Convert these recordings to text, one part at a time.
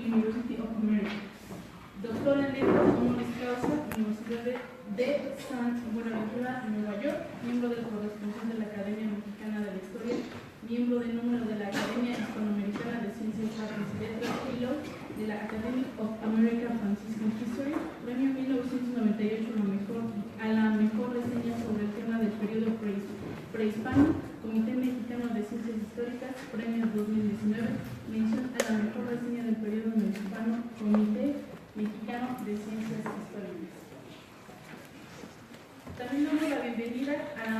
University of America. Doctor en Letras Honoris Causa, Universidad de San Buenaventura, Nueva York. Miembro del corresponsal de la Academia Mexicana de la Historia. Miembro del número de la Academia Hispanoamericana de Ciencias, Artes y Letras, Fellow de la Academy of American Franciscan History. Premio 1998 a la mejor reseña sobre el tema del periodo prehispano. Comité Mexicano de Ciencias Históricas, Premio 2019. Mención a la mejor reseña del periodo prehispano, Comité Mexicano de Ciencias Históricas. También damos la bienvenida a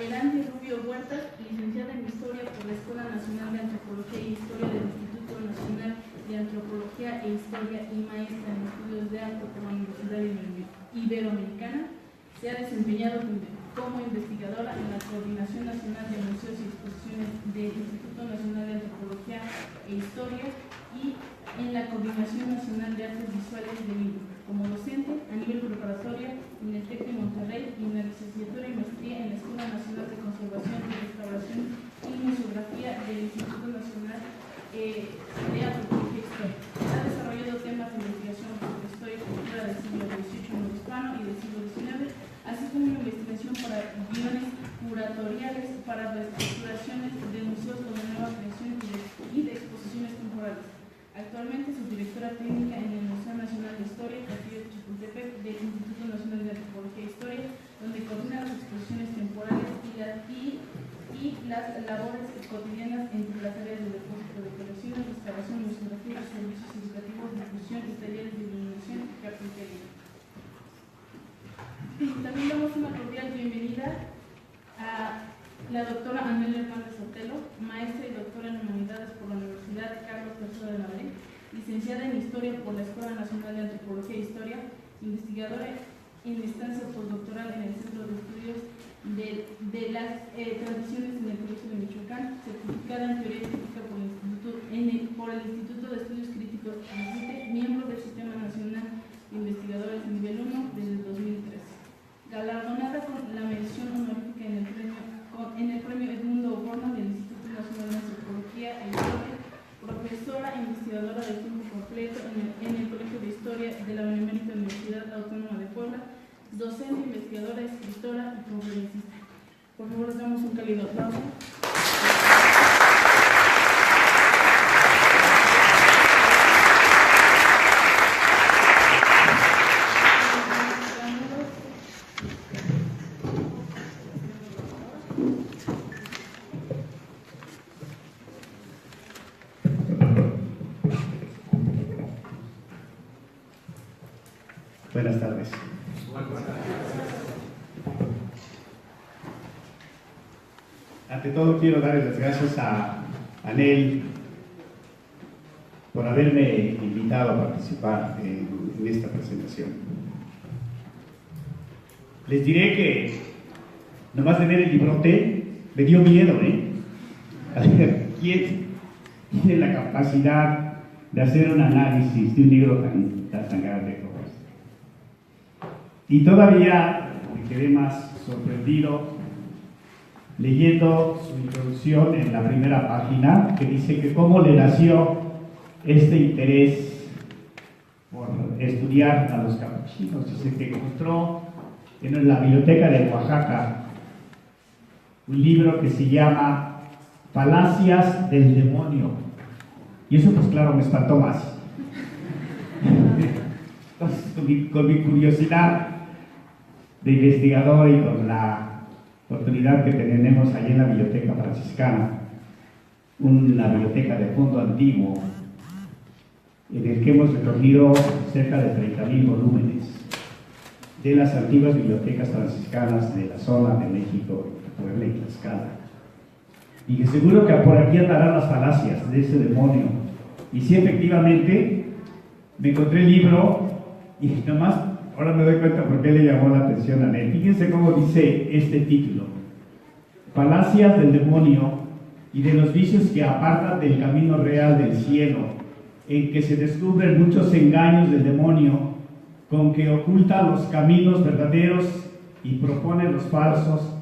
Erandi Rubio Huertas, licenciada en Historia por la Escuela Nacional de Antropología e Historia del Instituto Nacional de Antropología e Historia y maestra en Estudios de Arte por la Universidad Iberoamericana. Se ha desempeñado como investigadora en la Coordinación Nacional de Museos y Exposiciones del Instituto Nacional de Antropología e Historia y en la Coordinación Nacional de Artes Visuales de Lima. Como docente a nivel preparatoria en el TEC de Monterrey y en la licenciatura y maestría en la Escuela Nacional de Conservación y Restauración y Museografía del Instituto Nacional de Antropología e Historia. Ha desarrollado temas de investigación sobre historia y cultura del siglo XVIII hispano y del siglo XIX, así como investigación para guiones curatoriales para reestructuraciones de museos con nueva creación y de exposiciones temporales. Actualmente es subdirectora técnica en el Museo Nacional de Historia, Castillo de Chapultepec, del Instituto Nacional de Antropología e Historia, donde coordina las exposiciones temporales y las labores cotidianas entre las áreas de depósito de colecciones, restauración, museografía, servicios educativos, difusión y talleres de iluminación y carpintería. También damos una cordial bienvenida a la doctora Anelia Hernández Sotelo, maestra y doctora en Humanidades por la Universidad Carlos III de Madrid, licenciada en Historia por la Escuela Nacional de Antropología e Historia, investigadora en estancia postdoctoral en el Centro de Estudios de las Tradiciones en el Colegio de Michoacán, certificada en Teoría Crítica por el Instituto de Estudios Críticos ICITE, miembro del Sistema Nacional de Investigadores de Nivel 1 desde el 2013. Galardonada con la mención honorífica en el premio Edmundo Oborno del Instituto Nacional de Antropología e Historia, profesora investigadora de tiempo completo en el Colegio de Historia de la Benemérita Universidad Autónoma de Puebla, docente, investigadora, escritora y conferencista. Por favor, les damos un cálido aplauso. Buenas tardes. Ante todo quiero darles las gracias a Anel por haberme invitado a participar en esta presentación. Les diré que nomás de ver el librote me dio miedo, A ver, ¿quién tiene la capacidad de hacer un análisis de un libro tan grande como este? Y todavía me quedé más sorprendido leyendo su introducción en la primera página, que dice que cómo le nació este interés por estudiar a los capuchinos. Dice que encontró en la biblioteca de Oaxaca un libro que se llama Falacias del Demonio. Y eso, pues claro, me espantó más. Entonces, con mi curiosidad de investigador y con la oportunidad que tenemos allí en la Biblioteca Franciscana, una biblioteca de fondo antiguo, en el que hemos recogido cerca de 30,000 volúmenes de las antiguas bibliotecas franciscanas de la zona de México, Puebla y Tlaxcala. Y que seguro que por aquí andarán las falacias de ese demonio. Y sí, efectivamente, me encontré el libro y nomás, ahora me doy cuenta por qué le llamó la atención a él. Fíjense cómo dice este título: Falacias del demonio y de los vicios que apartan del camino real del cielo, en que se descubren muchos engaños del demonio, con que oculta los caminos verdaderos y propone los falsos,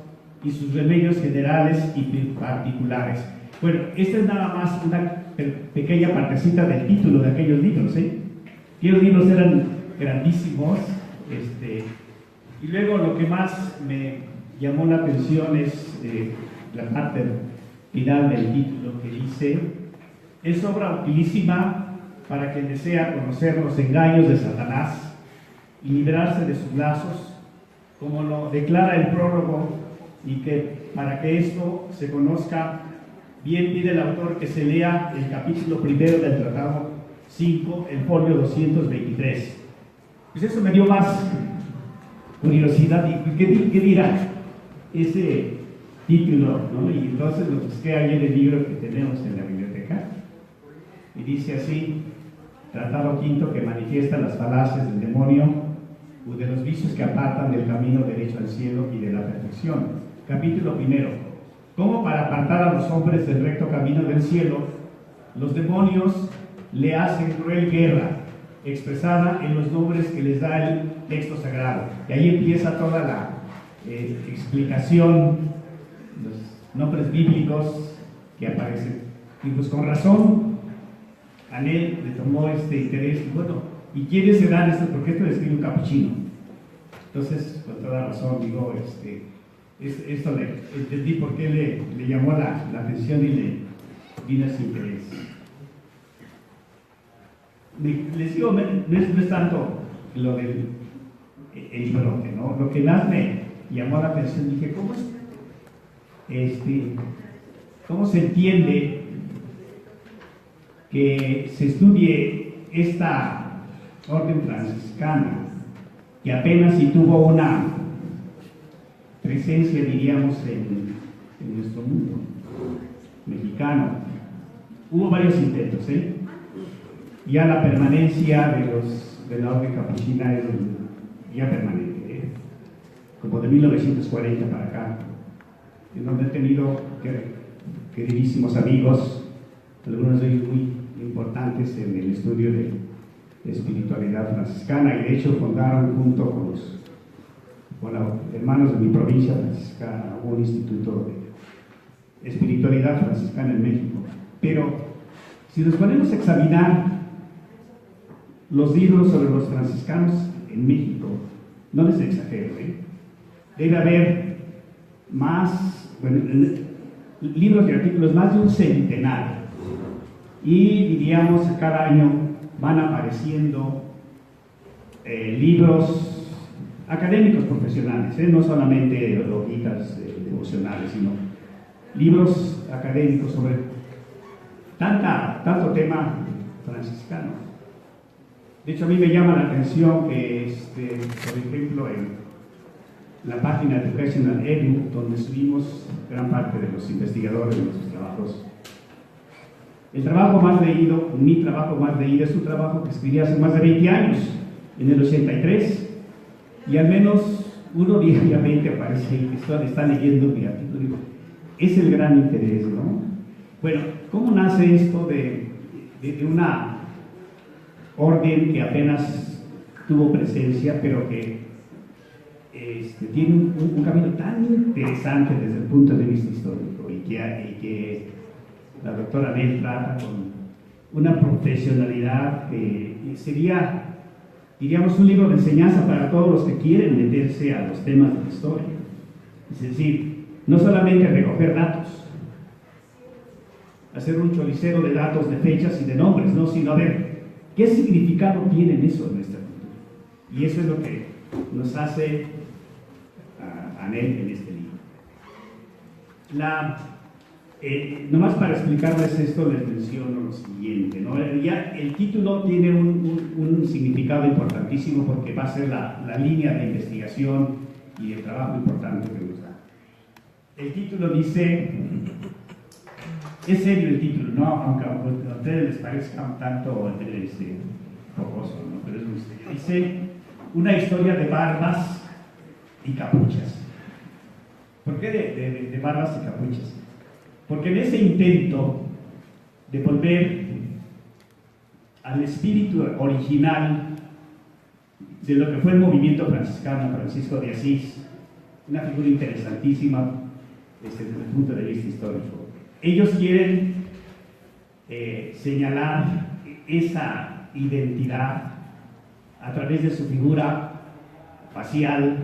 y sus remedios generales y particulares. Bueno, esta es nada más una pequeña partecita del título de aquellos libros, ¿eh? Aquellos libros eran grandísimos, y luego lo que más me llamó la atención es la parte final del título, que dice: es obra utilísima para quien desea conocer los engaños de Satanás y librarse de sus lazos, como lo declara el prólogo, y que para que esto se conozca bien pide el autor que se lea el capítulo primero del tratado 5, el folio 223. Pues eso me dio más curiosidad, y ¿qué dirá ese título, ¿no? Y entonces lo busqué ahí en el libro que tenemos en la biblioteca, y dice así: Tratado quinto, que manifiesta las falacias del demonio o de los vicios que apartan del camino derecho al cielo y de la perfección. Capítulo primero: cómo para apartar a los hombres del recto camino del cielo, los demonios le hacen cruel guerra, expresada en los nombres que les da el texto sagrado. Y ahí empieza toda la explicación, los nombres bíblicos que aparecen. Y pues con razón, Anel le tomó este interés, y bueno, ¿y quiénes se dan esto? Porque esto lo escribe un capuchino. Entonces, con toda razón, digo, esto le entendí por qué le llamó la atención y le vino ese interés. Les digo, no es tanto lo del brote, ¿no? Lo que más me llamó la atención, dije, ¿cómo se entiende que se estudie esta orden franciscana, que apenas si tuvo una presencia, diríamos, en nuestro mundo mexicano? Hubo varios intentos, Ya la permanencia de la orden capuchina es ya permanente, como de 1940 para acá, en donde he tenido queridísimos amigos, algunos de ellos muy importantes en el estudio de espiritualidad franciscana, y de hecho fundaron junto con los hermanos de mi provincia franciscana un instituto de espiritualidad franciscana en México. Pero si nos ponemos a examinar los libros sobre los franciscanos en México, no les exagero, debe haber libros y artículos, más de un centenar, y diríamos que cada año van apareciendo libros académicos profesionales, no solamente hojitas devocionales, sino libros académicos sobre tanto tema franciscano. De hecho, a mí me llama la atención que, por ejemplo, en la página Educational Edu, donde subimos gran parte de los investigadores de nuestros trabajos, el trabajo más leído, mi trabajo más leído, es un trabajo que escribí hace más de 20 años, en el 83, y al menos uno diariamente aparece y está leyendo mi artículo. Digo, es el gran interés, ¿no? Bueno, ¿cómo nace esto de una orden que apenas tuvo presencia, pero que tiene un camino tan interesante desde el punto de vista histórico, y que la doctora Anel trata con una profesionalidad que sería, diríamos, un libro de enseñanza para todos los que quieren meterse a los temas de la historia? Es decir, no solamente recoger datos, hacer un choricero de datos, de fechas y de nombres, ¿no? Sino a ver qué significado tienen eso en nuestra cultura. Y eso es lo que nos hace Anel en este libro. Nomás para explicarles esto, les menciono lo siguiente, ¿no? Ya el título tiene un significado importantísimo, porque va a ser la línea de investigación y de trabajo importante que nos da. El título dice, es serio el título, ¿no? Aunque a ustedes les parezca un tanto fogoso, ¿no? Pero es muy serio. Dice, una historia de barbas y capuchas. ¿Por qué de barbas y capuchas? Porque en ese intento de volver al espíritu original de lo que fue el movimiento franciscano, Francisco de Asís, una figura interesantísima desde el punto de vista histórico, ellos quieren señalar esa identidad a través de su figura facial,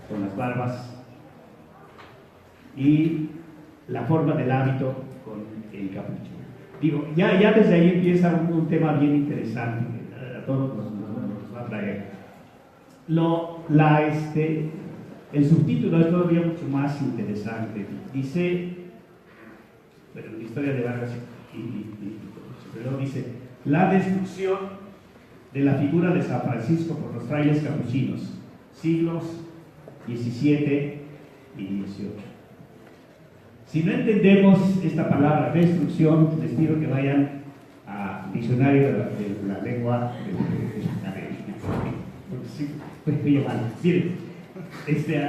con las barbas, y la forma del hábito con el capucho. Digo, ya desde ahí empieza un tema bien interesante, a todos nos va a traer. El subtítulo es todavía mucho más interesante. Dice, bueno, la historia de Vargas pero dice, la destrucción de la figura de San Francisco por los frailes capuchinos, siglos XVII y XVIII. Si no entendemos esta palabra destrucción, les pido que vayan al diccionario de la lengua miren,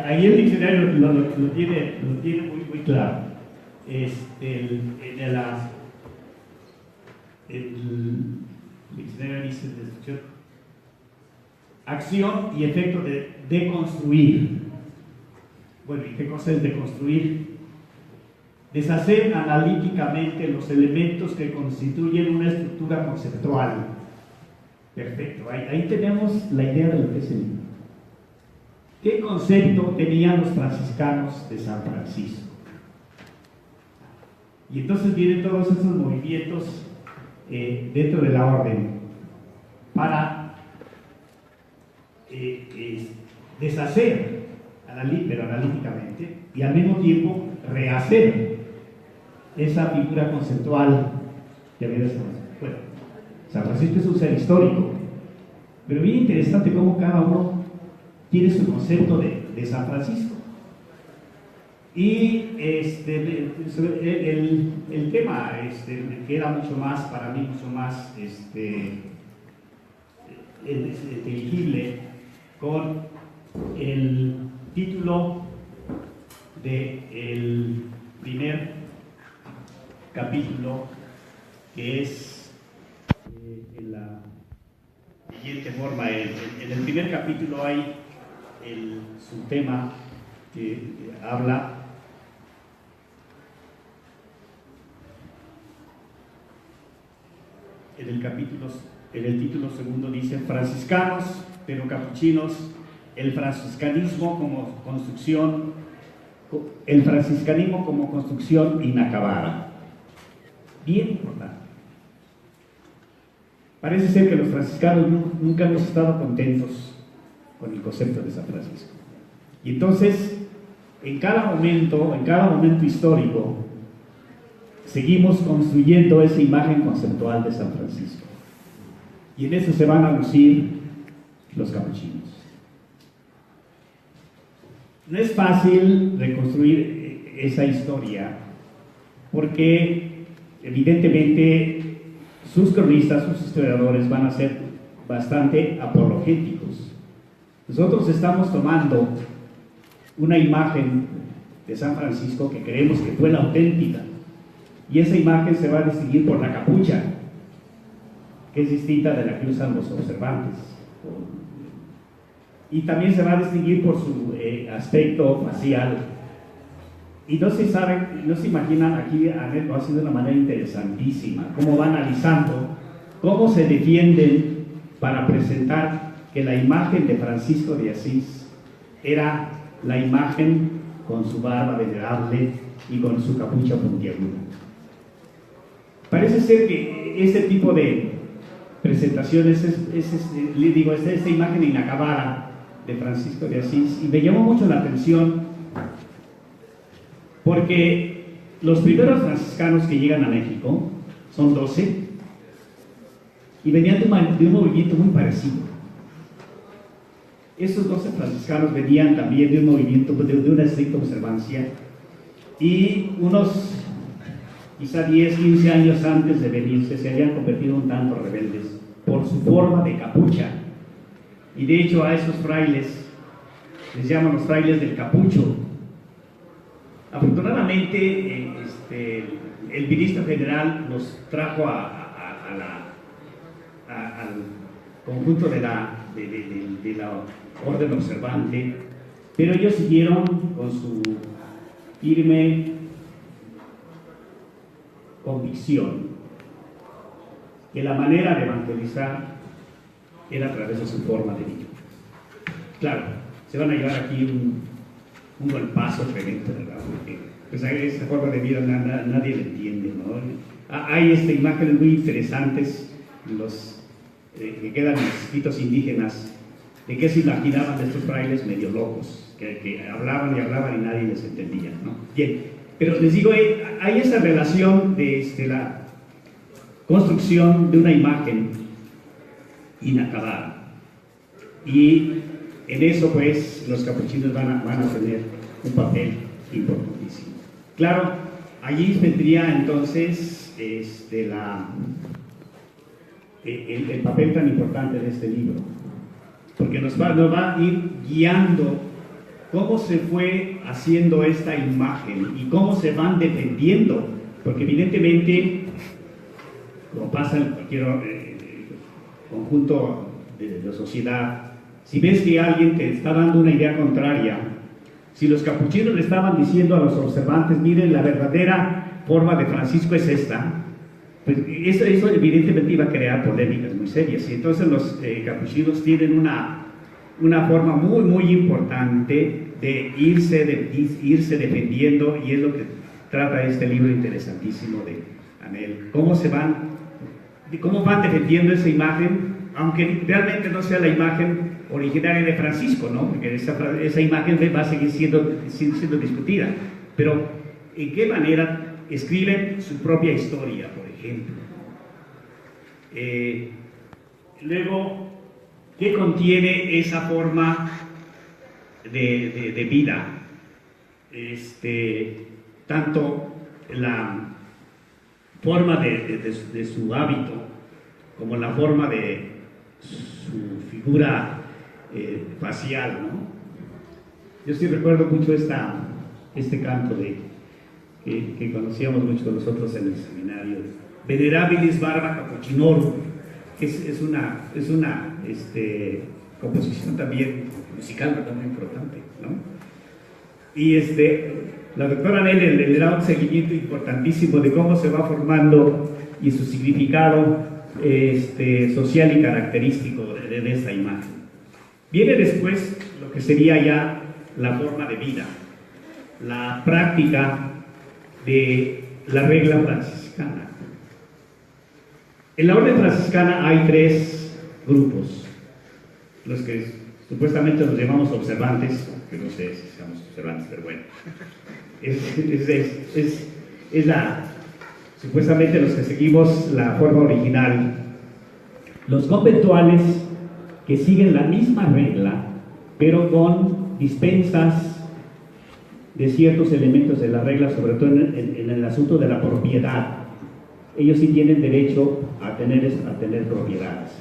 ahí el diccionario lo tiene muy claro. El diccionario dice destrucción, acción y efecto de deconstruir. Bueno, ¿y qué cosa es deconstruir? Deshacer analíticamente los elementos que constituyen una estructura conceptual. Perfecto, ahí tenemos la idea de lo que es el libro. ¿Qué concepto tenían los franciscanos de San Francisco? Y entonces vienen todos esos movimientos dentro de la orden para deshacer, pero analíticamente, y al mismo tiempo rehacer esa figura conceptual que había desarrollado. Bueno, San Francisco es un ser histórico, pero bien interesante cómo cada uno tiene su concepto de San Francisco. Y el tema que era mucho más, para mí, mucho más inteligible con el título del primer capítulo, que es en la siguiente forma. En el primer capítulo hay el subtema que habla en el título segundo dice franciscanos pero capuchinos, el franciscanismo como construcción inacabada. Bien importante. Parece ser que los franciscanos nunca hemos estado contentos con el concepto de San Francisco. Y entonces, en cada momento histórico, seguimos construyendo esa imagen conceptual de San Francisco. Y en eso se van a lucir los capuchinos. No es fácil reconstruir esa historia, porque evidentemente sus cronistas, sus historiadores van a ser bastante apologéticos. Nosotros estamos tomando una imagen de San Francisco que creemos que fue la auténtica, y esa imagen se va a distinguir por la capucha, que es distinta de la que usan los observantes, y también se va a distinguir por su aspecto facial. Y no se imaginan, aquí Anet lo hace de una manera interesantísima, cómo va analizando, cómo se defienden para presentar que la imagen de Francisco de Asís era la imagen con su barba venerable y con su capucha puntiaguda. Parece ser que este tipo de presentaciones esta imagen inacabada de Francisco de Asís, y me llamó mucho la atención porque los primeros franciscanos que llegan a México son 12 y venían de un movimiento muy parecido. Estos 12 franciscanos venían también de un movimiento, de una estricta observancia, y unos quizá 10, 15 años antes de venirse se habían convertido un tanto rebeldes por su forma de capucha. Y de hecho a esos frailes les llaman los frailes del capucho. Afortunadamente el ministro general nos trajo al conjunto de la orden observante, pero ellos siguieron con su firme convicción que la manera de evangelizar era a través de su forma de vida. Claro, se van a llevar aquí un golpazo tremendo, ¿verdad? Porque pues, esa forma de vida nadie le entiende, ¿no? Hay imágenes muy interesantes que quedan en los escritos indígenas de qué se imaginaban de estos frailes medio locos, que hablaban y nadie les entendía, ¿no? Bien, pero les digo, hay esa relación de la construcción de una imagen inacabada. Y en eso, pues, los capuchinos van a tener un papel importantísimo. Claro, allí vendría entonces el papel tan importante de este libro, porque nos va a ir guiando cómo se fue haciendo esta imagen y cómo se van defendiendo, porque evidentemente, como pasa en cualquier conjunto de la sociedad, si ves que alguien te está dando una idea contraria, si los capuchinos le estaban diciendo a los observantes, miren, la verdadera forma de Francisco es esta, pues eso evidentemente iba a crear polémicas muy serias, y entonces los capuchinos tienen una forma muy, muy importante de irse defendiendo, y es lo que trata este libro interesantísimo de Anel, cómo van defendiendo esa imagen, aunque realmente no sea la imagen originaria de Francisco, ¿no? Porque esa imagen va a seguir siendo discutida, pero ¿en qué manera escriben su propia historia, por ejemplo? Luego, ¿qué contiene esa forma de vida? Tanto la forma de su hábito como la forma de su figura facial, ¿no? Yo sí recuerdo mucho este canto que conocíamos mucho nosotros en el seminario, Venerabilis Barba Capuchinorum, que es una composición también musical bastante importante, ¿no? Y la doctora Anel le da un seguimiento importantísimo de cómo se va formando y su significado social y característico de esta imagen. Viene después lo que sería ya la forma de vida, la práctica de la regla franciscana. En la orden franciscana hay 3 grupos, los que supuestamente nos llamamos observantes, que no sé si seamos observantes, pero bueno, es supuestamente los que seguimos la forma original. Los conventuales, que siguen la misma regla, pero con dispensas de ciertos elementos de la regla, sobre todo en el asunto de la propiedad. Ellos sí tienen derecho a tener propiedades.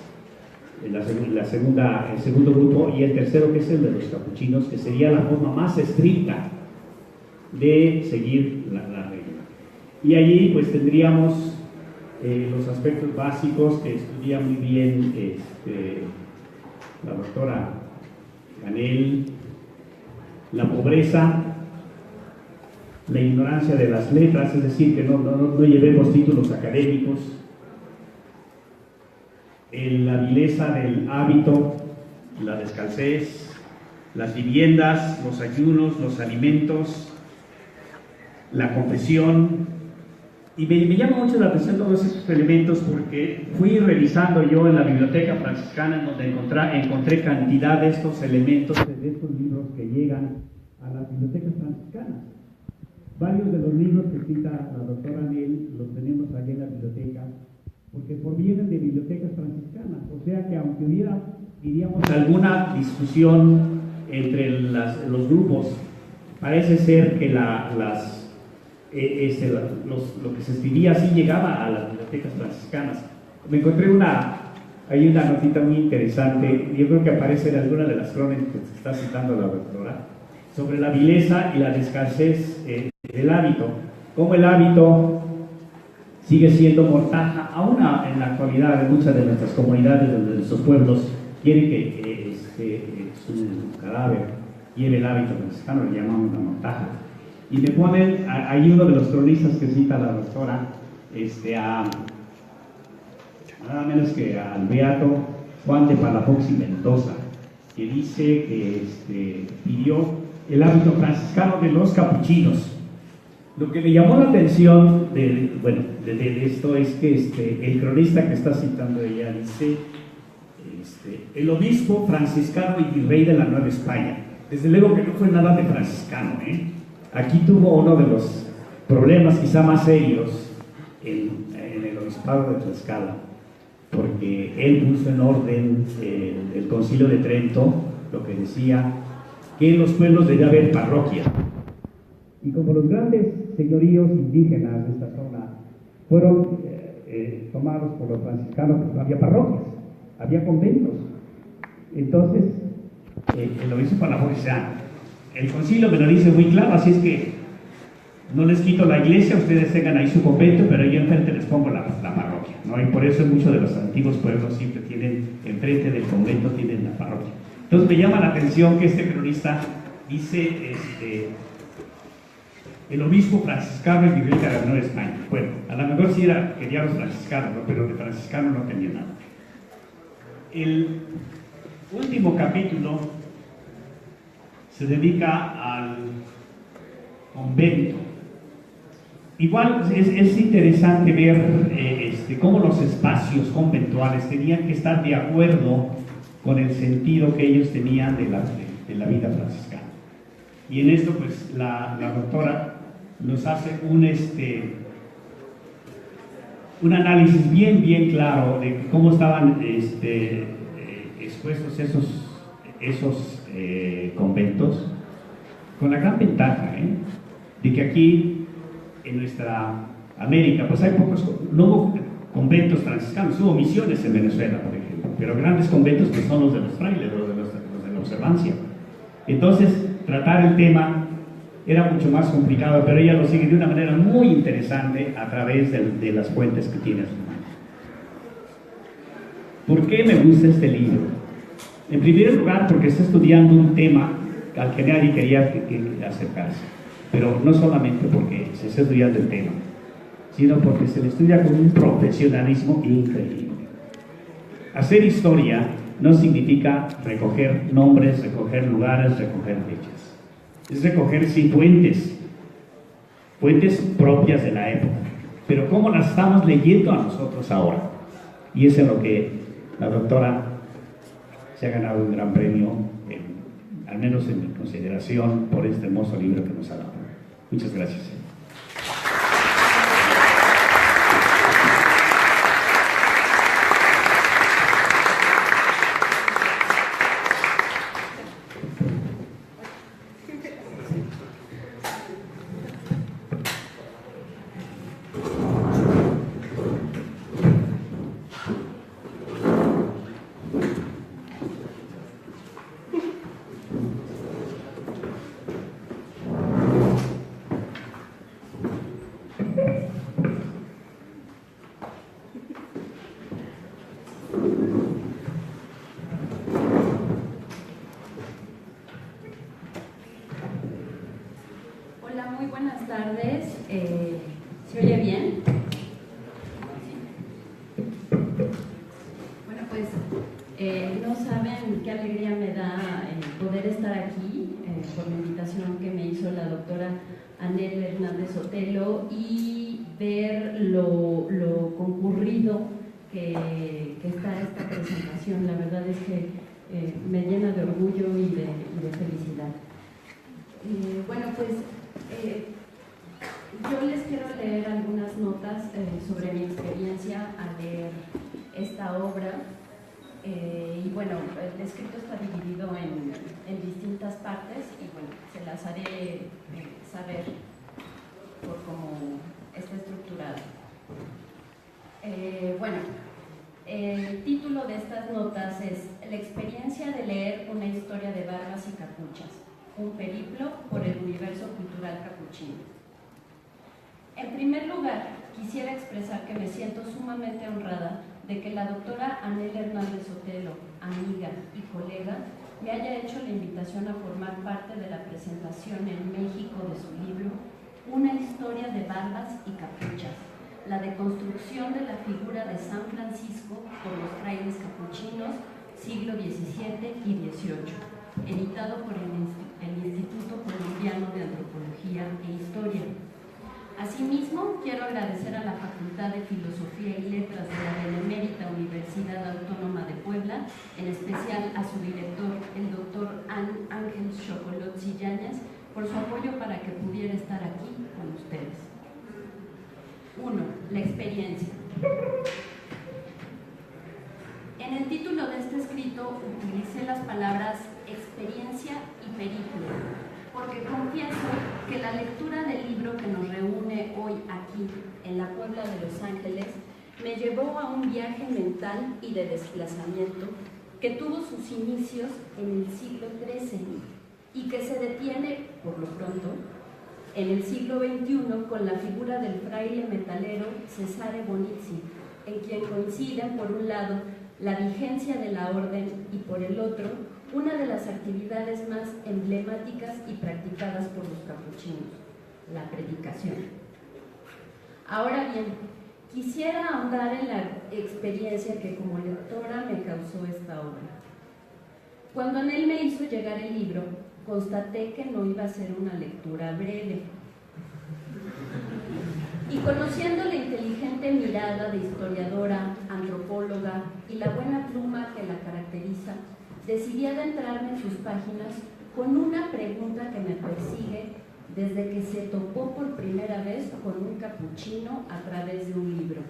El segundo grupo, y el tercero, que es el de los capuchinos, que sería la forma más estricta de seguir la regla. Y allí pues tendríamos los aspectos básicos que estudia muy bien la doctora Anel: la pobreza, la ignorancia de las letras, es decir, que no llevemos títulos académicos, la vileza del hábito, la descalcez, las viviendas, los ayunos, los alimentos, la confesión. Y me llama mucho la atención todos esos elementos, porque fui revisando yo en la biblioteca franciscana, en donde encontré cantidad de estos elementos, de estos libros que llegan a las bibliotecas franciscanas. Varios de los libros que cita la doctora Anel los tenemos allí en la biblioteca, porque provienen de bibliotecas franciscanas. O sea que aunque hubiera, diríamos, alguna discusión entre los grupos, parece ser que lo que se escribía así llegaba a las bibliotecas franciscanas. Me encontré hay una notita muy interesante, yo creo que aparece en alguna de las crónicas que se está citando la doctora, sobre la vileza y la descalcez del hábito, cómo el hábito sigue siendo mortaja, aún en la actualidad en muchas de nuestras comunidades, de nuestros pueblos, quieren que su cadáver lleve el hábito franciscano, le llamamos la mortaja. Y me ponen, hay uno de los cronistas que cita la doctora, nada menos que al beato Juan de Palafox y Mendoza, que dice que pidió el hábito franciscano de los capuchinos. Lo que le llamó la atención de esto es que el cronista que está citando ella dice el obispo franciscano y virrey de la Nueva España. Desde luego que no fue nada de franciscano, ¿eh? Aquí tuvo uno de los problemas quizá más serios en el obispado de Tlaxcala, porque él puso en orden el Concilio de Trento, lo que decía que en los pueblos debía haber parroquia. Y como los grandes señoríos indígenas de esta zona fueron tomados por los franciscanos, pues no había parroquias, había conventos. Entonces, el obispo Palafox dice, el concilio me lo dice muy claro, así es que no les quito la iglesia, ustedes tengan ahí su convento, pero yo enfrente les pongo la parroquia, ¿no? Y por eso muchos de los antiguos pueblos siempre tienen, enfrente del convento tienen la parroquia. Entonces me llama la atención que este cronista dice, el obispo franciscano y virrey de la Nueva España. Bueno, a lo mejor sí quería los franciscanos, ¿no? Pero de franciscano no tenía nada. El último capítulo se dedica al convento. Igual es interesante ver cómo los espacios conventuales tenían que estar de acuerdo con el sentido que ellos tenían de la vida franciscana. Y en esto, pues, la doctora nos hace un análisis bien claro de cómo estaban expuestos esos conventos, con la gran ventaja de que aquí en nuestra América pues hay no hubo conventos franciscanos, hubo misiones en Venezuela, por ejemplo, pero grandes conventos que son los de los frailes, los de la observancia. Entonces tratar el tema era mucho más complicado, pero ella lo sigue de una manera muy interesante a través de las fuentes que tiene a su mano. ¿Por qué me gusta este libro? En primer lugar, porque está estudiando un tema al que nadie quería acercarse, pero no solamente porque se está estudiando el tema, sino porque se le estudia con un profesionalismo increíble. Hacer historia no significa recoger nombres, recoger lugares, recoger fechas. Es recoger sí fuentes propias de la época, pero cómo las estamos leyendo a nosotros ahora. Y eso es lo que la doctora se ha ganado un gran premio, al menos en mi consideración, por este hermoso libro que nos ha dado. Muchas gracias. Y ver lo concurrido que está esta presentación. La verdad es que me llena de orgullo y de felicidad. Bueno, pues yo les quiero leer algunas notas sobre mi experiencia al leer esta obra. Y bueno, el escrito está dividido en distintas partes y bueno, se las haré saber por cómo está estructurado. Bueno, el título de estas notas es La experiencia de leer una historia de barbas y capuchas, un periplo por el universo cultural capuchino. En primer lugar, quisiera expresar que me siento sumamente honrada de que la doctora Anel Hernández Sotelo, amiga y colega, me haya hecho la invitación a formar parte de la presentación en México de su libro Una historia de barbas y capuchas, La deconstrucción de la figura de San Francisco por los frailes capuchinos, siglo XVII y XVIII, editado por el Instituto Colombiano de Antropología e Historia. Asimismo, quiero agradecer a la Facultad de Filosofía y Letras de la Benemérita Universidad Autónoma de Puebla, en especial a su director, el doctor Ángel Xocolotzi Yáñez, por su apoyo para que pudiera estar aquí con ustedes. 1. La experiencia. En el título de este escrito utilicé las palabras experiencia y periplo, porque confieso que la lectura del libro que nos reúne hoy aquí, en la Puebla de Los Ángeles, me llevó a un viaje mental y de desplazamiento que tuvo sus inicios en el siglo XIII y que se detiene, por lo pronto, en el siglo XXI con la figura del fraile metalero Cesare Bonizzi, en quien coinciden, por un lado, la vigencia de la orden y, por el otro, una de las actividades más emblemáticas y practicadas por los capuchinos, la predicación. Ahora bien, quisiera ahondar en la experiencia que como lectora me causó esta obra. Cuando Anel me hizo llegar el libro, constaté que no iba a ser una lectura breve. Y conociendo la inteligente mirada de historiadora, antropóloga y la buena pluma que la caracteriza, decidí adentrarme en sus páginas con una pregunta que me persigue desde que se topó por primera vez con un capuchino a través de un libro,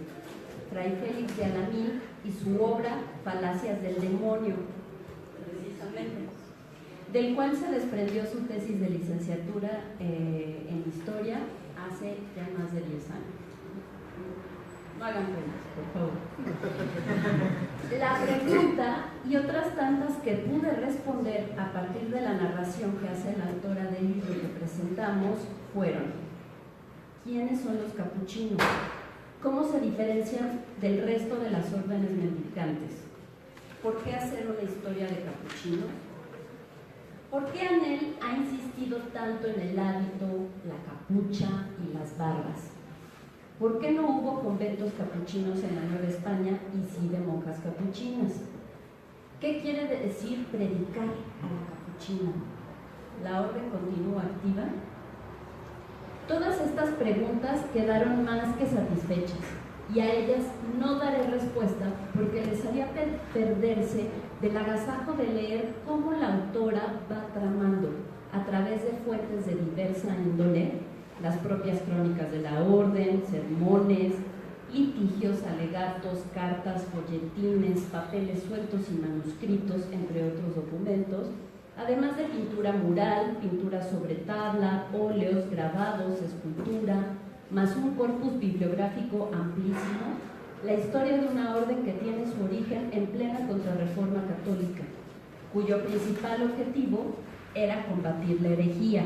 Fray Félix de Alamín y su obra Falacias del Demonio, precisamente, del cual se desprendió su tesis de licenciatura en Historia hace ya más de 10 años. No hagan preguntas, por favor. La pregunta y otras tantas que pude responder a partir de la narración que hace la autora del libro que presentamos fueron: ¿quiénes son los capuchinos? ¿Cómo se diferencian del resto de las órdenes mendicantes? ¿Por qué hacer una historia de capuchinos? ¿Por qué Anel ha insistido tanto en el hábito, la capucha y las barbas? ¿Por qué no hubo conventos capuchinos en la Nueva España y sí de monjas capuchinas? ¿Qué quiere decir predicar a la capuchina? ¿La orden continúa activa? Todas estas preguntas quedaron más que satisfechas y a ellas no daré respuesta porque les haría perderse del agasajo de leer cómo la autora va tramando a través de fuentes de diversa índole, las propias crónicas de la orden, sermones, litigios, alegatos, cartas, folletines, papeles sueltos y manuscritos, entre otros documentos, además de pintura mural, pintura sobre tabla, óleos, grabados, escultura, más un corpus bibliográfico amplísimo, la historia de una orden que tiene su origen en plena contrarreforma católica, cuyo principal objetivo era combatir la herejía,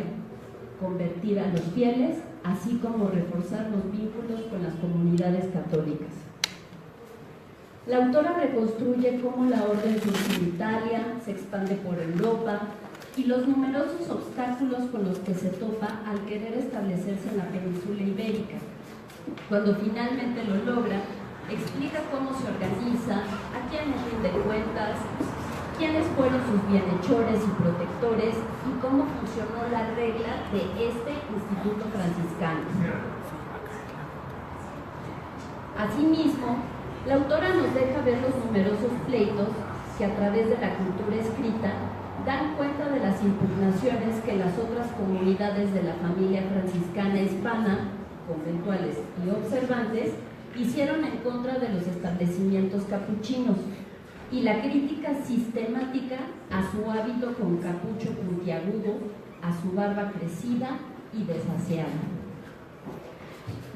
convertir a los fieles, así como reforzar los vínculos con las comunidades católicas. La autora reconstruye cómo la orden surge en Italia, se expande por Europa y los numerosos obstáculos con los que se topa al querer establecerse en la península ibérica. Cuando finalmente lo logra, explica cómo se organiza, a quiénes rinde cuentas, quiénes fueron sus bienhechores y protectores y cómo funcionó la regla de este instituto franciscano. Asimismo, la autora nos deja ver los numerosos pleitos que a través de la cultura escrita dan cuenta de las impugnaciones que las otras comunidades de la familia franciscana hispana, conventuales y observantes, hicieron en contra de los establecimientos capuchinos, y la crítica sistemática a su hábito con capucho puntiagudo, a su barba crecida y desaseada.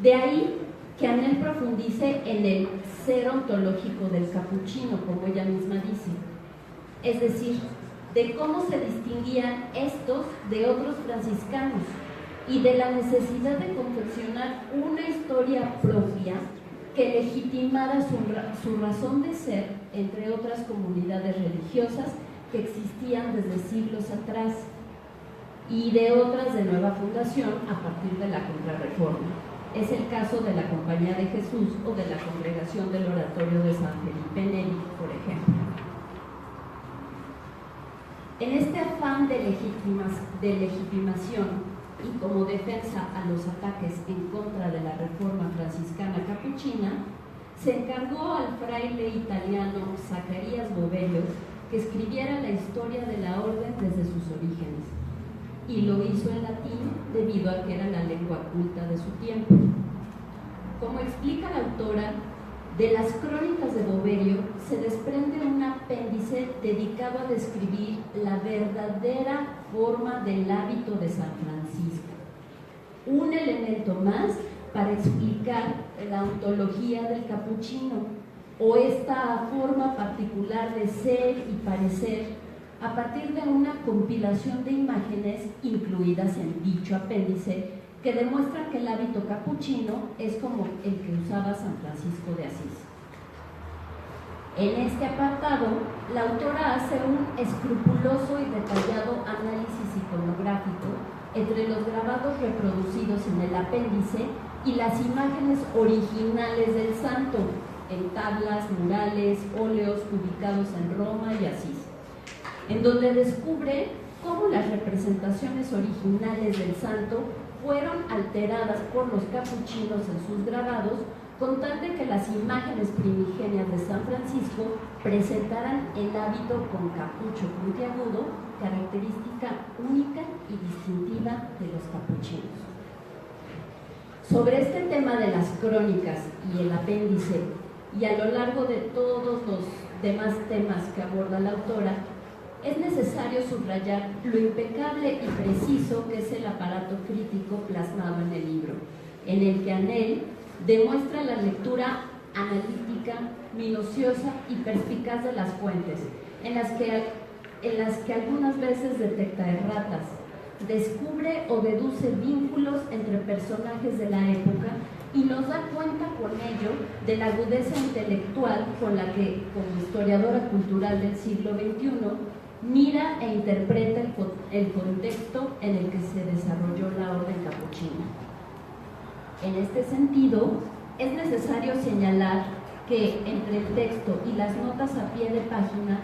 De ahí que Anel profundice en el ser ontológico del capuchino, como ella misma dice, es decir, de cómo se distinguían estos de otros franciscanos y de la necesidad de confeccionar una historia propia que legitimara su razón de ser entre otras comunidades religiosas que existían desde siglos atrás y de otras de nueva fundación a partir de la Contrarreforma. Es el caso de la Compañía de Jesús o de la Congregación del Oratorio de San Felipe Neri, por ejemplo. En este afán de legitimación y como defensa a los ataques en contra de la reforma franciscana capuchina, se encargó al fraile italiano Zacarías Bovelio que escribiera la historia de la orden desde sus orígenes, y lo hizo en latín debido a que era la lengua culta de su tiempo. Como explica la autora, de las crónicas de Bovelio se desprende un apéndice dedicado a describir la verdadera forma del hábito de San Francisco, un elemento más para explicar la ontología del capuchino, o esta forma particular de ser y parecer, a partir de una compilación de imágenes incluidas en dicho apéndice que demuestran que el hábito capuchino es como el que usaba San Francisco de Asís. En este apartado, la autora hace un escrupuloso y detallado análisis iconográfico entre los grabados reproducidos en el apéndice y las imágenes originales del santo, en tablas, murales, óleos ubicados en Roma y Asís, en donde descubre cómo las representaciones originales del santo fueron alteradas por los capuchinos en sus grabados, con tal de que las imágenes primigenias de San Francisco presentaran el hábito con capucho puntiagudo, característica única y distintiva de los capuchinos. Sobre este tema de las crónicas y el apéndice, y a lo largo de todos los demás temas que aborda la autora, es necesario subrayar lo impecable y preciso que es el aparato crítico plasmado en el libro, en el que Anel demuestra la lectura analítica, minuciosa y perspicaz de las fuentes, en las que algunas veces detecta erratas, descubre o deduce vínculos entre personajes de la época y nos da cuenta con ello de la agudeza intelectual con la que, como historiadora cultural del siglo XXI, mira e interpreta el contexto en el que se desarrolló la orden capuchina. En este sentido, es necesario señalar que entre el texto y las notas a pie de página,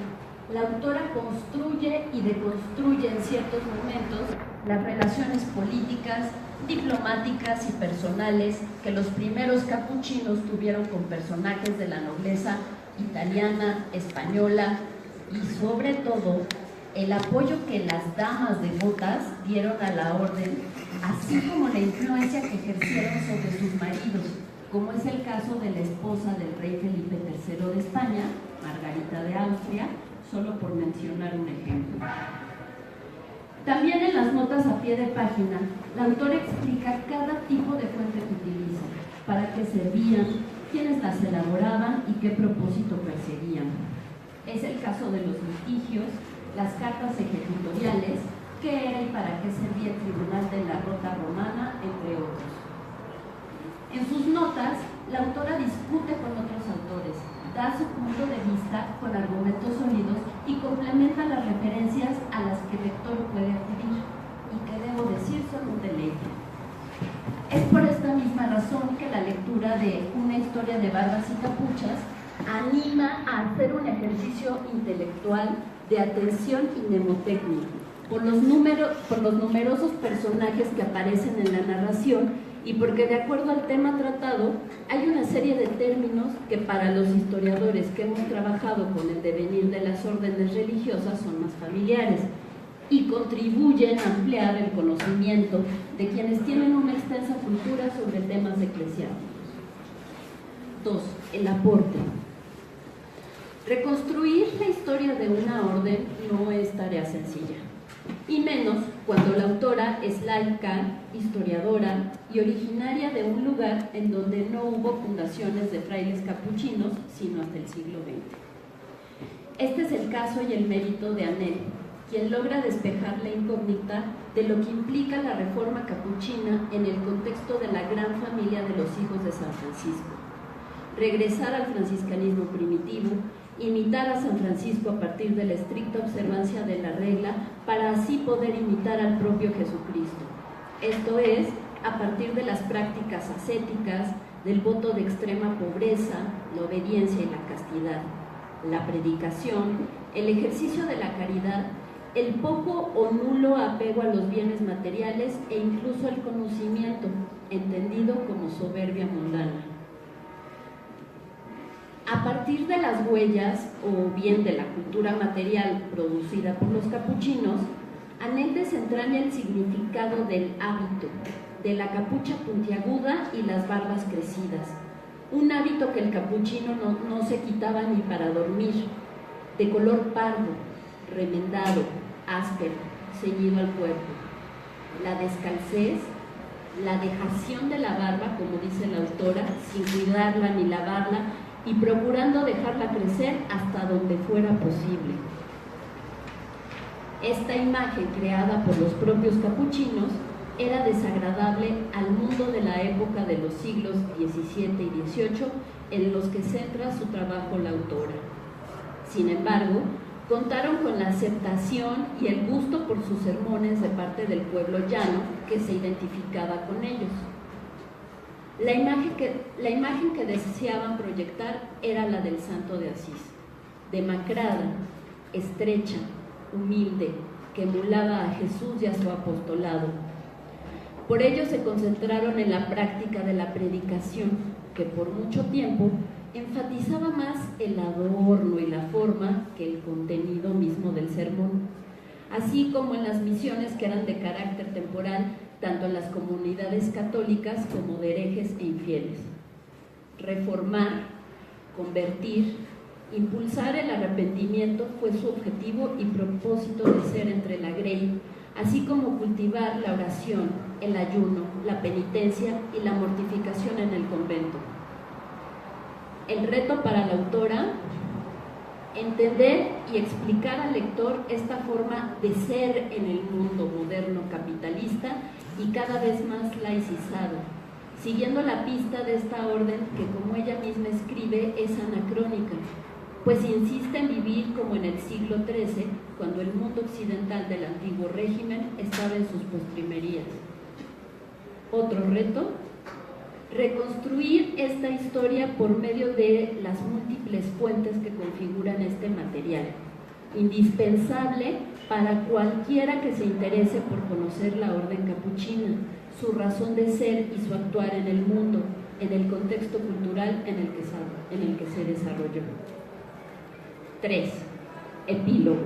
la autora construye y deconstruye en ciertos momentos las relaciones políticas, diplomáticas y personales que los primeros capuchinos tuvieron con personajes de la nobleza italiana, española y sobre todo el apoyo que las damas devotas dieron a la orden, así como la influencia que ejercieron sobre sus maridos, como es el caso de la esposa del rey Felipe III de España, Margarita de Austria, solo por mencionar un ejemplo. También en las notas a pie de página, la autora explica cada tipo de fuente que utiliza, para qué servían, quiénes las elaboraban y qué propósito perseguían. Es el caso de los litigios, las cartas ejecutoriales, qué era y para qué servía el Tribunal de la Rota Romana, entre otros. En sus notas, la autora discute con otros autores, da su punto de vista con argumentos sólidos y complementa las referencias a las que el lector puede acudir y que, debo decir, son un deleite. Es por esta misma razón que la lectura de Una historia de barbas y capuchas anima a hacer un ejercicio intelectual de atención y mnemotecnia por los numerosos personajes que aparecen en la narración y porque, de acuerdo al tema tratado, hay una serie de términos que para los historiadores que hemos trabajado con el devenir de las órdenes religiosas son más familiares y contribuyen a ampliar el conocimiento de quienes tienen una extensa cultura sobre temas eclesiásticos. 2. El aporte. Reconstruir la historia de una orden no es tarea sencilla, y menos cuando la autora es laica, historiadora y originaria de un lugar en donde no hubo fundaciones de frailes capuchinos sino hasta el siglo XX. Este es el caso y el mérito de Anel, quien logra despejar la incógnita de lo que implica la reforma capuchina en el contexto de la gran familia de los hijos de San Francisco. Regresar al franciscanismo primitivo, imitar a San Francisco a partir de la estricta observancia de la regla para así poder imitar al propio Jesucristo. Esto es, a partir de las prácticas ascéticas, del voto de extrema pobreza, la obediencia y la castidad, la predicación, el ejercicio de la caridad, el poco o nulo apego a los bienes materiales e incluso el conocimiento, entendido como soberbia mundana. A partir de las huellas o bien de la cultura material producida por los capuchinos, Anel desentraña el significado del hábito, de la capucha puntiaguda y las barbas crecidas, un hábito que el capuchino no se quitaba ni para dormir, de color pardo, remendado, áspero, ceñido al cuerpo. La descalcez, la dejación de la barba, como dice la autora, sin cuidarla ni lavarla y procurando dejarla crecer hasta donde fuera posible. Esta imagen, creada por los propios capuchinos, era desagradable al mundo de la época de los siglos XVII y XVIII en los que centra su trabajo la autora. Sin embargo, contaron con la aceptación y el gusto por sus sermones de parte del pueblo llano que se identificaba con ellos. La imagen que deseaban proyectar era la del Santo de Asís, demacrada, estrecha, humilde, que emulaba a Jesús y a su apostolado. Por ello se concentraron en la práctica de la predicación, que por mucho tiempo enfatizaba más el adorno y la forma que el contenido mismo del sermón, así como en las misiones que eran de carácter temporal, tanto en las comunidades católicas como de herejes e infieles. Reformar, convertir, impulsar el arrepentimiento fue su objetivo y propósito de ser entre la grey, así como cultivar la oración, el ayuno, la penitencia y la mortificación en el convento. El reto para la autora: entender y explicar al lector esta forma de ser en el mundo moderno capitalista y cada vez más laicizado, siguiendo la pista de esta orden que, como ella misma escribe, es anacrónica, pues insiste en vivir como en el siglo XIII, cuando el mundo occidental del antiguo régimen estaba en sus postrimerías. Otro reto: reconstruir esta historia por medio de las múltiples fuentes que configuran este material, indispensable para cualquiera que se interese por conocer la orden capuchina, su razón de ser y su actuar en el mundo, en el contexto cultural en el que se desarrolló. 3. Epílogo.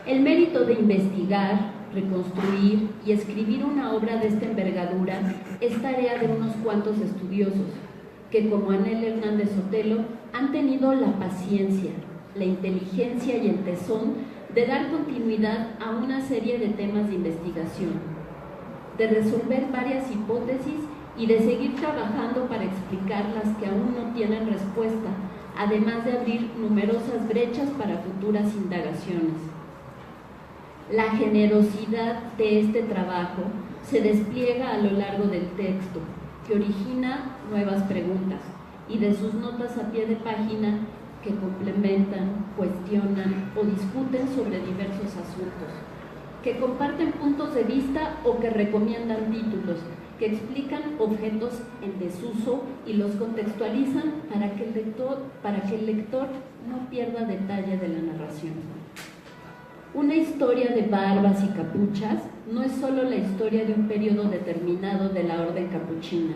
El mérito de investigar, reconstruir y escribir una obra de esta envergadura es tarea de unos cuantos estudiosos que, como Anel Hernández Sotelo, han tenido la paciencia, la inteligencia y el tesón de dar continuidad a una serie de temas de investigación, de resolver varias hipótesis y de seguir trabajando para explicar las que aún no tienen respuesta, además de abrir numerosas brechas para futuras indagaciones. La generosidad de este trabajo se despliega a lo largo del texto, que origina nuevas preguntas, y de sus notas a pie de página que complementan, cuestionan o discuten sobre diversos asuntos, que comparten puntos de vista o que recomiendan títulos, que explican objetos en desuso y los contextualizan para que el lector no pierda detalle de la narración. Una historia de barbas y capuchas no es solo la historia de un periodo determinado de la orden capuchina,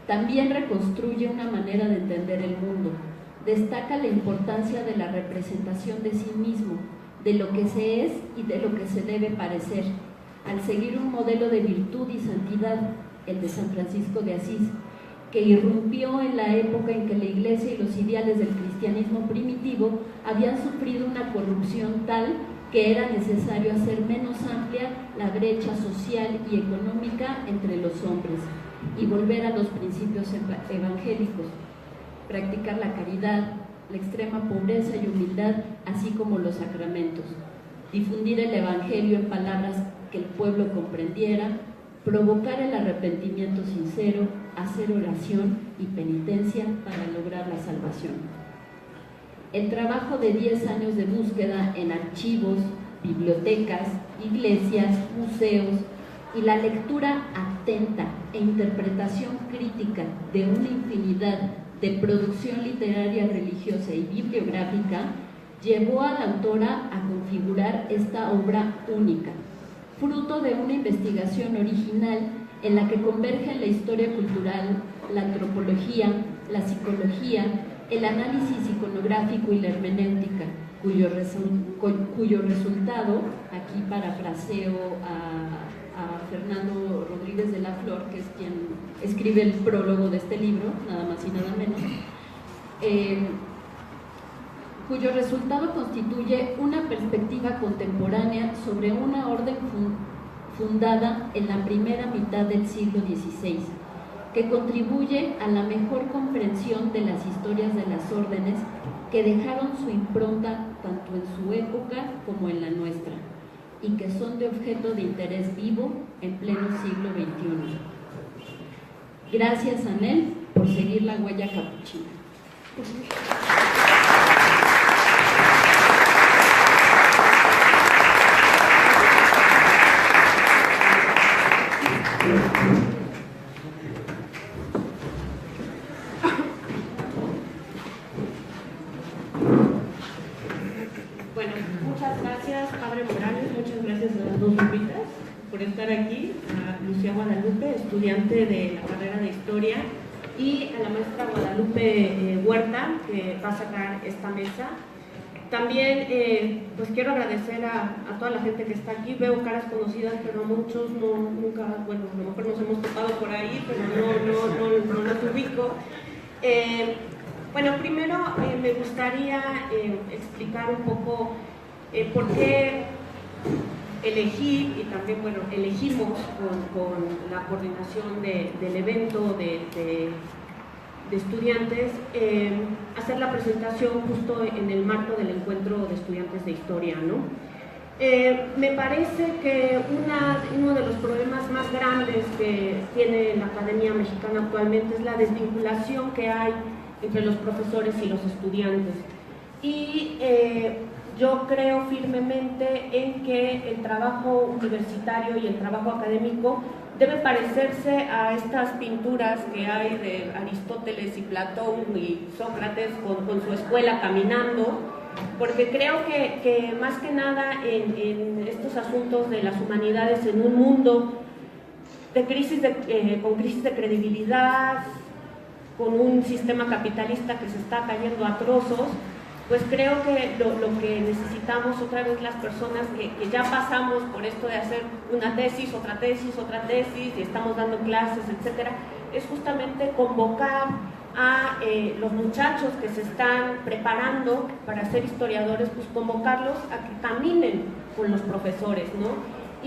también reconstruye una manera de entender el mundo, destaca la importancia de la representación de sí mismo, de lo que se es y de lo que se debe parecer, al seguir un modelo de virtud y santidad, el de San Francisco de Asís, que irrumpió en la época en que la Iglesia y los ideales del cristianismo primitivo habían sufrido una corrupción tal que era necesario hacer menos amplia la brecha social y económica entre los hombres y volver a los principios evangélicos, practicar la caridad, la extrema pobreza y humildad, así como los sacramentos, difundir el evangelio en palabras que el pueblo comprendiera, provocar el arrepentimiento sincero, hacer oración y penitencia para lograr la salvación. El trabajo de 10 años de búsqueda en archivos, bibliotecas, iglesias, museos y la lectura atenta e interpretación crítica de una infinidad de producción literaria, religiosa y bibliográfica llevó a la autora a configurar esta obra única, fruto de una investigación original en la que convergen la historia cultural, la antropología, la psicología, el análisis iconográfico y la hermenéutica, cuyo resultado, aquí parafraseo a Fernando Rodríguez de la Flor, que es quien escribe el prólogo de este libro, nada más y nada menos, cuyo resultado constituye una perspectiva contemporánea sobre una orden fundada en la primera mitad del siglo XVI, que contribuye a la mejor comprensión de las historias de las órdenes que dejaron su impronta tanto en su época como en la nuestra, y que son de objeto de interés vivo en pleno siglo XXI. Gracias, Anel, por seguir la huella capuchina. Bueno, muchas gracias, Padre Morales, muchas gracias a las dos Lupitas por estar aquí, a Lucía Guadalupe, estudiante de la carrera de Historia, y a la maestra Guadalupe Huerta, que va a cerrar esta mesa. También pues quiero agradecer a toda la gente que está aquí. Veo caras conocidas, pero muchos nunca, bueno, a lo mejor nos hemos topado por ahí, pero no los ubico. Bueno, primero me gustaría explicar un poco por qué elegí, y también, bueno, elegimos con la coordinación del evento de estudiantes, hacer la presentación justo en el marco del encuentro de estudiantes de historia, ¿no? Me parece que uno de los problemas más grandes que tiene la Academia Mexicana actualmente es la desvinculación que hay entre los profesores y los estudiantes. Y yo creo firmemente en que el trabajo universitario y el trabajo académico debe parecerse a estas pinturas que hay de Aristóteles y Platón y Sócrates con su escuela caminando, porque creo que más que nada en estos asuntos de las humanidades, en un mundo de con crisis de credibilidad, con un sistema capitalista que se está cayendo a trozos, pues creo que lo que necesitamos otra vez las personas que ya pasamos por esto de hacer una tesis, otra tesis, y estamos dando clases, etcétera, es justamente convocar a los muchachos que se están preparando para ser historiadores, pues convocarlos a que caminen con los profesores, ¿no?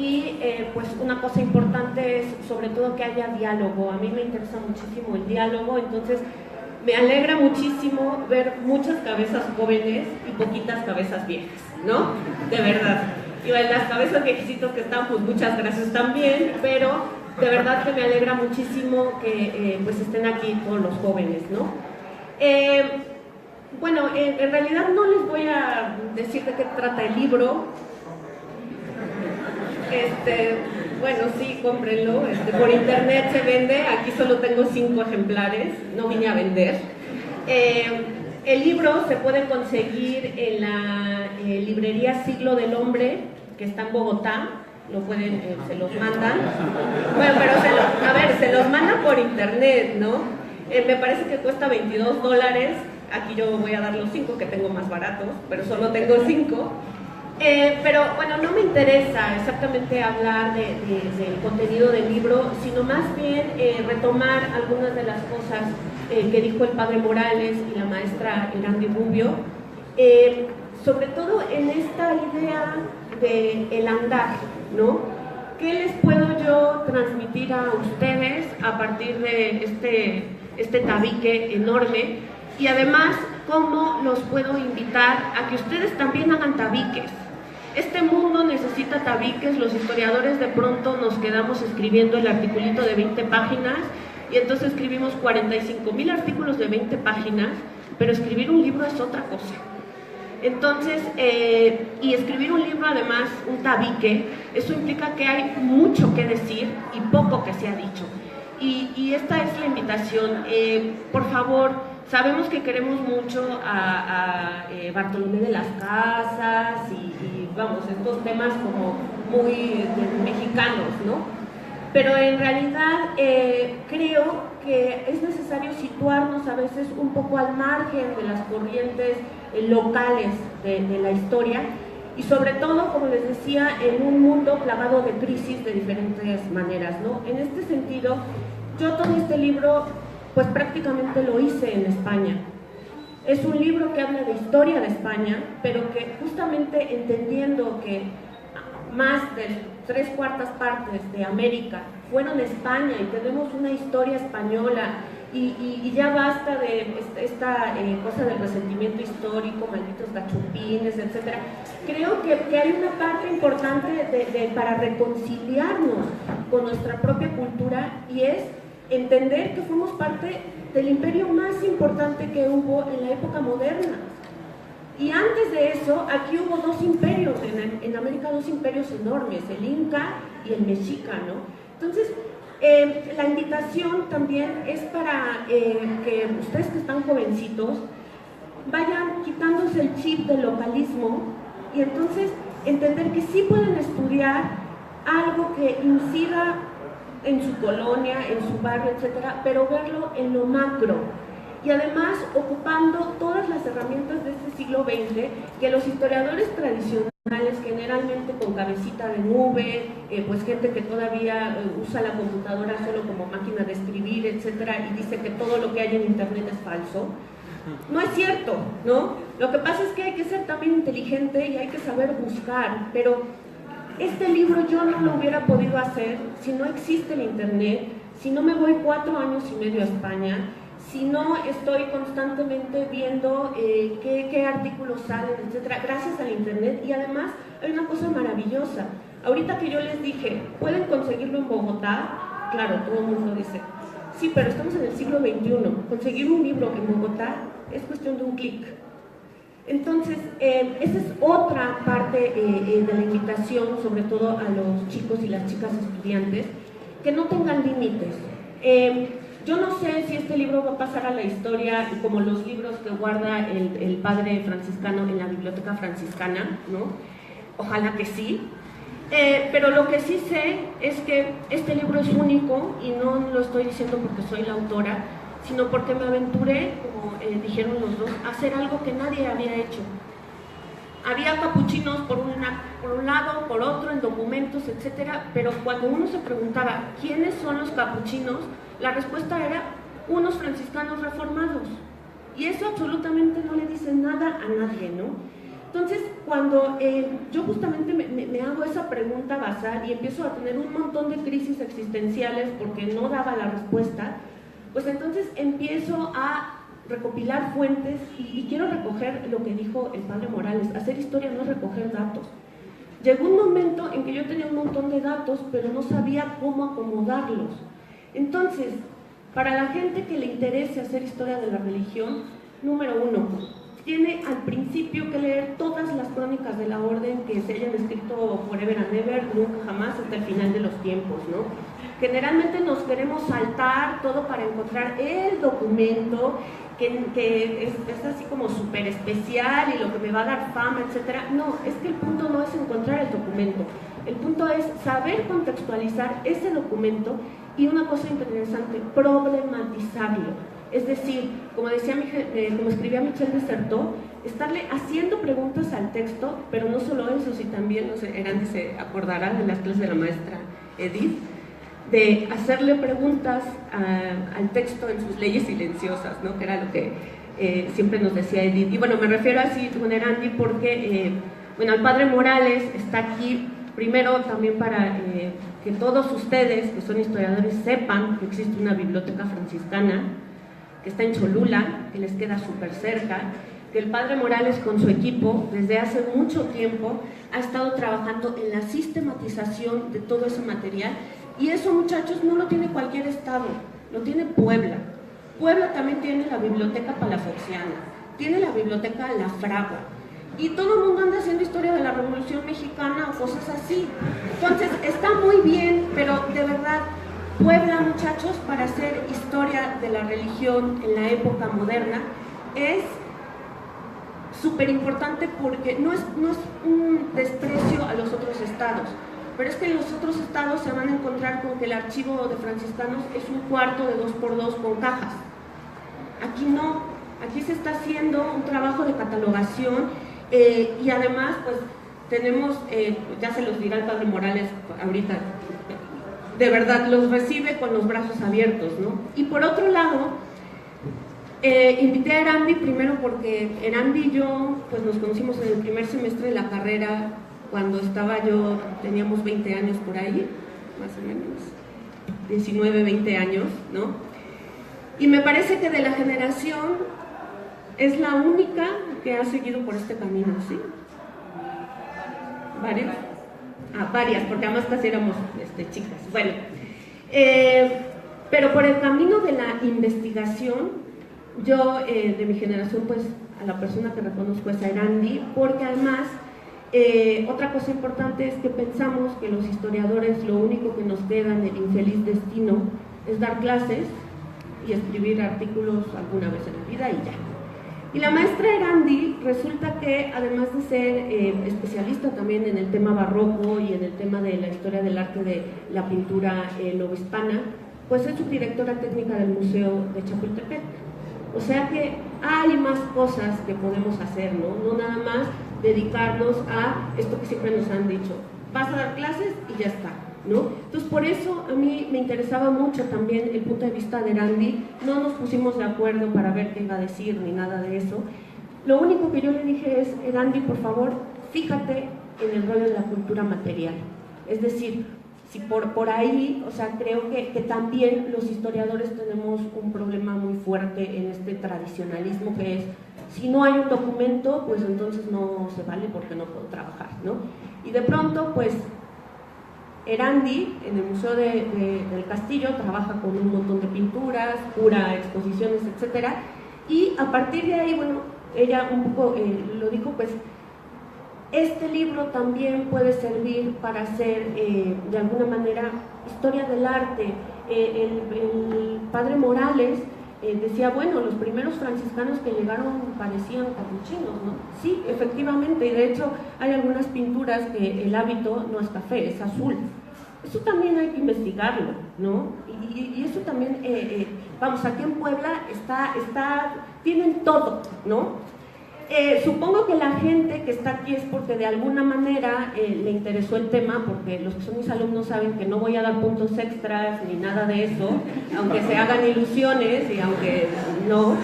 Y pues una cosa importante es sobre todo que haya diálogo. A mí me interesa muchísimo el diálogo, entonces me alegra muchísimo ver muchas cabezas jóvenes y poquitas cabezas viejas, ¿no? De verdad. Y las cabezas viejecitos que están, pues muchas gracias también, pero de verdad que me alegra muchísimo que pues estén aquí todos los jóvenes, ¿no? Bueno, en realidad no les voy a decir de qué trata el libro. Bueno, sí, cómprenlo, por internet se vende, aquí solo tengo 5 ejemplares, no vine a vender. El libro se puede conseguir en la librería Siglo del Hombre, que está en Bogotá, se los mandan. Bueno, pero se los mandan por internet, ¿no? Me parece que cuesta $22, aquí yo voy a dar los 5 que tengo más baratos, pero solo tengo 5. Pero bueno, no me interesa exactamente hablar del contenido del libro, sino más bien retomar algunas de las cosas que dijo el padre Morales y la maestra Erandi Rubio, sobre todo en esta idea del andar, ¿no? ¿Qué les puedo yo transmitir a ustedes a partir de este tabique enorme? Y además, ¿cómo los puedo invitar a que ustedes también hagan tabiques? Este mundo necesita tabiques. Los historiadores de pronto nos quedamos escribiendo el articulito de 20 páginas y entonces escribimos 45,000 artículos de 20 páginas, pero escribir un libro es otra cosa. Entonces, y escribir un libro, además, un tabique, eso implica que hay mucho que decir y poco que se ha dicho. Y esta es la invitación. Por favor, sabemos que queremos mucho a Bartolomé de las Casas y vamos, estos temas como muy mexicanos, ¿no? Pero en realidad creo que es necesario situarnos a veces un poco al margen de las corrientes locales de la historia y sobre todo, como les decía, en un mundo plagado de crisis de diferentes maneras, ¿no? En este sentido, yo todo este libro pues prácticamente lo hice en España. Es un libro que habla de historia de España, pero que justamente entendiendo que más de 3/4 partes de América fueron España y tenemos una historia española y ya basta de esta cosa del resentimiento histórico, malditos gachupines, etc. Creo que hay una parte importante para reconciliarnos con nuestra propia cultura y es entender que fuimos parte del imperio más importante que hubo en la época moderna. Y antes de eso, aquí hubo 2 imperios, en América 2 imperios enormes, el Inca y el Mexica, ¿no? Entonces, la invitación también es para que ustedes que están jovencitos vayan quitándose el chip del localismo y entonces entender que sí pueden estudiar algo que incida en su colonia, en su barrio, etcétera, pero verlo en lo macro. Y además ocupando todas las herramientas de este siglo XX que los historiadores tradicionales, generalmente con cabecita de nube, pues gente que todavía usa la computadora solo como máquina de escribir, etcétera, y dice que todo lo que hay en internet es falso. No es cierto, ¿no? Lo que pasa es que hay que ser también inteligente y hay que saber buscar, pero este libro yo no lo hubiera podido hacer si no existe el internet, si no me voy 4 años y medio a España, si no estoy constantemente viendo qué artículos salen, etcétera, gracias al internet. Y además hay una cosa maravillosa. Ahorita que yo les dije, ¿pueden conseguirlo en Bogotá? Claro, todo el mundo dice, sí, pero estamos en el siglo XXI. Conseguir un libro en Bogotá es cuestión de un clic. Entonces, esa es otra parte de la invitación, sobre todo a los chicos y las chicas estudiantes, que no tengan límites. Yo no sé si este libro va a pasar a la historia como los libros que guarda el padre franciscano en la biblioteca franciscana, ¿no? Ojalá que sí. Pero lo que sí sé es que este libro es único y no lo estoy diciendo porque soy la autora, sino porque me aventuré, como dijeron los dos, a hacer algo que nadie había hecho. Había capuchinos por un lado, por otro, en documentos, etcétera, pero cuando uno se preguntaba quiénes son los capuchinos, la respuesta era unos franciscanos reformados. Y eso absolutamente no le dice nada a nadie, ¿no? Entonces, cuando yo justamente me hago esa pregunta basal y empiezo a tener un montón de crisis existenciales porque no daba la respuesta, pues entonces empiezo a recopilar fuentes y quiero recoger lo que dijo el padre Morales, hacer historia no es recoger datos. Llegó un momento en que yo tenía un montón de datos, pero no sabía cómo acomodarlos. Entonces, para la gente que le interese hacer historia de la religión, número 1, tiene al principio que leer todas las crónicas de la orden que se hayan escrito forever and ever, nunca jamás, hasta el final de los tiempos, ¿no? Generalmente nos queremos saltar todo para encontrar el documento que es así como súper especial y lo que me va a dar fama, etcétera. No, es que el punto no es encontrar el documento, el punto es saber contextualizar ese documento y una cosa interesante, problematizarlo. Es decir, como escribía Michel de Certeau, estarle haciendo preguntas al texto, pero no solo eso, si también, no sé, Erandi se acordará de las clases de la maestra Edith, de hacerle preguntas al texto en sus leyes silenciosas, ¿no? Que era lo que siempre nos decía Edith. Y bueno, me refiero así con Erandi porque, bueno, el padre Morales está aquí, primero también para que todos ustedes, que son historiadores, sepan que existe una biblioteca franciscana, que está en Cholula, que les queda súper cerca, que el padre Morales con su equipo desde hace mucho tiempo ha estado trabajando en la sistematización de todo ese material, y eso, muchachos, no lo tiene cualquier estado, lo tiene Puebla. Puebla también tiene la biblioteca palafoxiana, tiene la biblioteca La Fragua, y todo el mundo anda haciendo historia de la Revolución Mexicana o cosas así. Entonces, está muy bien, pero de verdad, Puebla, muchachos, para hacer historia de la religión en la época moderna, es súper importante porque no es un desprecio a los otros estados, pero es que en los otros estados se van a encontrar con que el archivo de franciscanos es un cuarto de 2x2 con cajas. Aquí no, aquí se está haciendo un trabajo de catalogación y además pues tenemos, ya se los dirá el padre Morales ahorita, de verdad los recibe con los brazos abiertos, ¿no? Y por otro lado, invité a Erandi primero porque Erandi y yo pues nos conocimos en el primer semestre de la carrera cuando teníamos 20 años por ahí, más o menos, 19, 20 años, ¿no? Y me parece que de la generación es la única que ha seguido por este camino, ¿sí? ¿Varias? Varias, porque además casi éramos chicas. Bueno, pero por el camino de la investigación, yo de mi generación, pues a la persona que reconozco es a Erandi, porque además otra cosa importante es que pensamos que los historiadores lo único que nos queda en el infeliz destino es dar clases y escribir artículos alguna vez en la vida y ya. Y la maestra Erandi resulta que además de ser especialista también en el tema barroco y en el tema de la historia del arte de la pintura novohispana, pues es subdirectora técnica del Museo de Chapultepec. O sea que hay más cosas que podemos hacer, ¿no? No nada más dedicarnos a esto que siempre nos han dicho, vas a dar clases y ya está, ¿no? Entonces por eso a mí me interesaba mucho también el punto de vista de Erandi. No nos pusimos de acuerdo para ver qué iba a decir ni nada de eso. Lo único que yo le dije es, Erandi, por favor, fíjate en el rollo de la cultura material. Es decir, si por ahí, o sea, creo que también los historiadores tenemos un problema muy fuerte en este tradicionalismo que es, si no hay un documento, pues entonces no se vale porque no puedo trabajar, ¿no? Y de pronto, pues, Erandi, en el Museo del Castillo, trabaja con un montón de pinturas, cura exposiciones, etcétera, y a partir de ahí, bueno, ella un poco lo dijo, pues, este libro también puede servir para hacer, de alguna manera, historia del arte. El padre Morales decía, bueno, los primeros franciscanos que llegaron parecían capuchinos, ¿no? Sí, efectivamente, y de hecho hay algunas pinturas que el hábito no es café, es azul. Eso también hay que investigarlo, ¿no? Y eso también, vamos, aquí en Puebla tienen todo, ¿no? Supongo que la gente que está aquí es porque de alguna manera le interesó el tema, porque los que son mis alumnos saben que no voy a dar puntos extras ni nada de eso, aunque se hagan ilusiones y aunque no.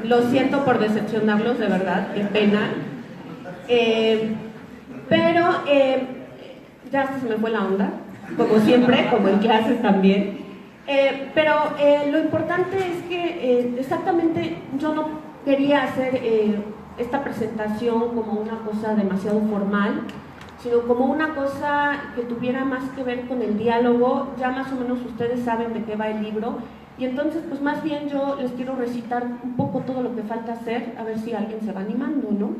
Lo siento por decepcionarlos, de verdad, qué pena. Pero ya se me fue la onda, como siempre, como en clases también. Pero lo importante es que exactamente yo no quería hacer esta presentación como una cosa demasiado formal, sino como una cosa que tuviera más que ver con el diálogo. Ya más o menos ustedes saben de qué va el libro, y entonces pues más bien yo les quiero recitar un poco todo lo que falta hacer, a ver si alguien se va animando, ¿no?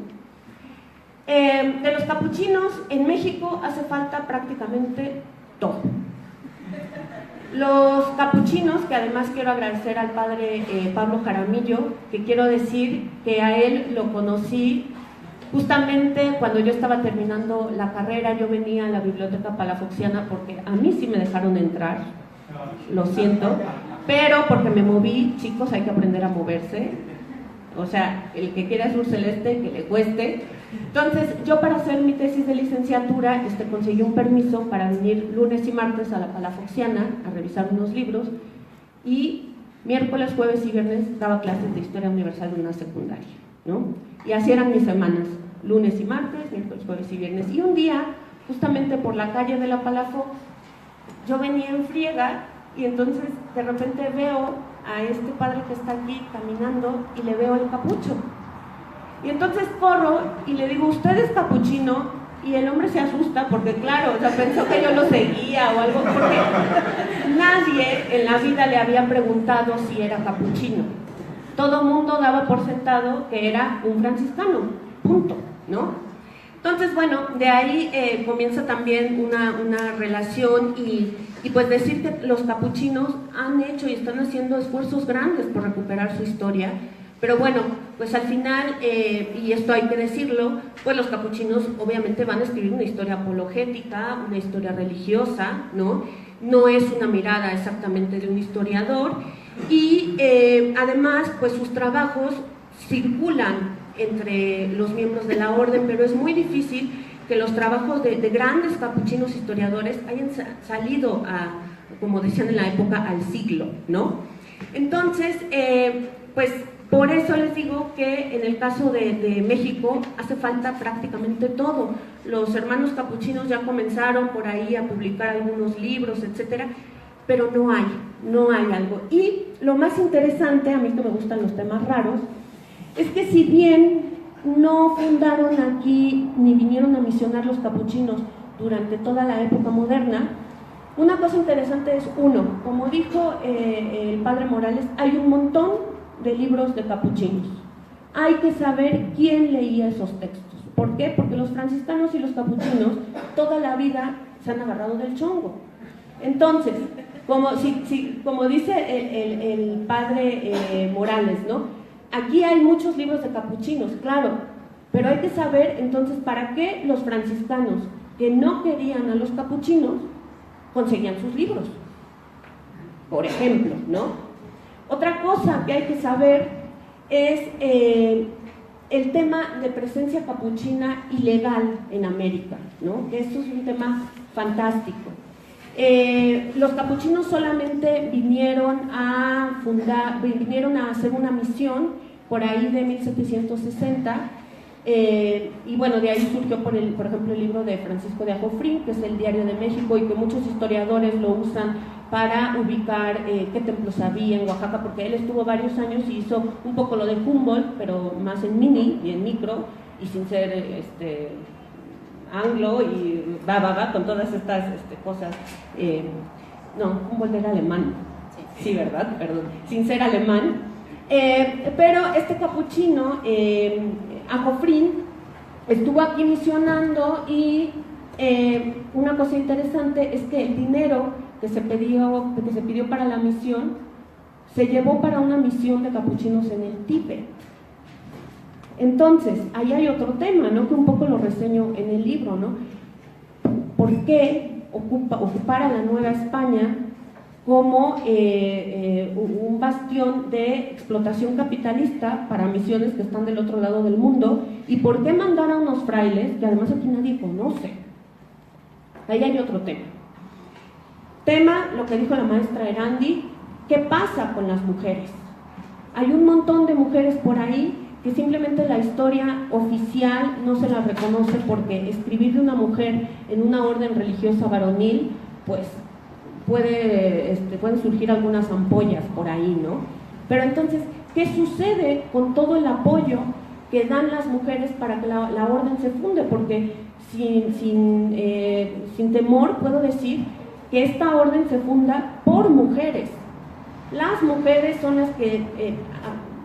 De los capuchinos en México hace falta prácticamente todo. Los capuchinos, que además quiero agradecer al padre Pablo Jaramillo, que quiero decir que a él lo conocí justamente cuando yo estaba terminando la carrera. Yo venía a la biblioteca palafoxiana porque a mí sí me dejaron entrar, lo siento, pero porque me moví. Chicos, hay que aprender a moverse, o sea, el que quiera sur celeste, que le cueste. Entonces, yo para hacer mi tesis de licenciatura conseguí un permiso para venir lunes y martes a la Palafoxiana a revisar unos libros, y miércoles, jueves y viernes daba clases de Historia Universal de una secundaria, ¿no? Y así eran mis semanas, lunes y martes, miércoles, jueves y viernes. Y un día, justamente por la calle de la Palafo, yo venía en friega, y entonces de repente veo a este padre que está aquí caminando y le veo el capucho. Y entonces corro y le digo, ¿usted es capuchino? Y el hombre se asusta porque, claro, o sea, pensó que yo lo seguía o algo, porque nadie en la vida le había preguntado si era capuchino. todo mundo daba por sentado que era un franciscano, punto, ¿no? Entonces, bueno, de ahí comienza también una relación y pues decir que los capuchinos han hecho y están haciendo esfuerzos grandes por recuperar su historia. Pero bueno, pues al final, y esto hay que decirlo, pues los capuchinos obviamente van a escribir una historia apologética, una historia religiosa, ¿no? No es una mirada exactamente de un historiador, y además, pues sus trabajos circulan entre los miembros de la orden, pero es muy difícil que los trabajos de grandes capuchinos historiadores hayan salido como decían en la época, al siglo, ¿no? Entonces, pues por eso les digo que en el caso de México hace falta prácticamente todo. Los hermanos capuchinos ya comenzaron por ahí a publicar algunos libros, etcétera, pero no hay algo. Y lo más interesante, a mí que me gustan los temas raros, es que si bien no fundaron aquí ni vinieron a misionar los capuchinos durante toda la época moderna, una cosa interesante es, uno, como dijo el padre Morales, hay un montón de libros de capuchinos. Hay que saber quién leía esos textos. ¿Por qué? Porque los franciscanos y los capuchinos toda la vida se han agarrado del chongo. Entonces, como dice el padre Morales, ¿no? Aquí hay muchos libros de capuchinos, claro, pero hay que saber entonces para qué los franciscanos que no querían a los capuchinos conseguían sus libros, por ejemplo, ¿no? Otra cosa que hay que saber es el tema de presencia capuchina ilegal en América, ¿no? Que esto es un tema fantástico. Los capuchinos solamente vinieron a hacer una misión por ahí de 1760, y bueno, de ahí surgió por ejemplo el libro de Francisco de Ajofrín, que es el Diario de México, y que muchos historiadores lo usan para ubicar qué templos había en Oaxaca, porque él estuvo varios años y hizo un poco lo de Humboldt, pero más en mini y en micro, y sin ser anglo y con todas estas cosas. No, Humboldt era alemán, sí, ¿verdad? Perdón, sin ser alemán. Pero este capuchino, Ajofrín, estuvo aquí misionando, y una cosa interesante es que el dinero que se pidió para la misión se llevó para una misión de capuchinos en el Tíbet. Entonces, ahí hay otro tema, ¿no? Que un poco lo reseño en el libro, ¿no? ¿Por qué ocupar a la Nueva España como un bastión de explotación capitalista para misiones que están del otro lado del mundo? ¿Y por qué mandar a unos frailes que además aquí nadie conoce? Ahí hay otro tema, lo que dijo la maestra Erandi, ¿qué pasa con las mujeres? Hay un montón de mujeres por ahí que simplemente la historia oficial no se las reconoce, porque escribir de una mujer en una orden religiosa varonil, pues pueden surgir algunas ampollas por ahí, ¿no? Pero entonces, ¿qué sucede con todo el apoyo que dan las mujeres para que la orden se funde? Porque sin temor puedo decir que esta orden se funda por mujeres. Las mujeres son las que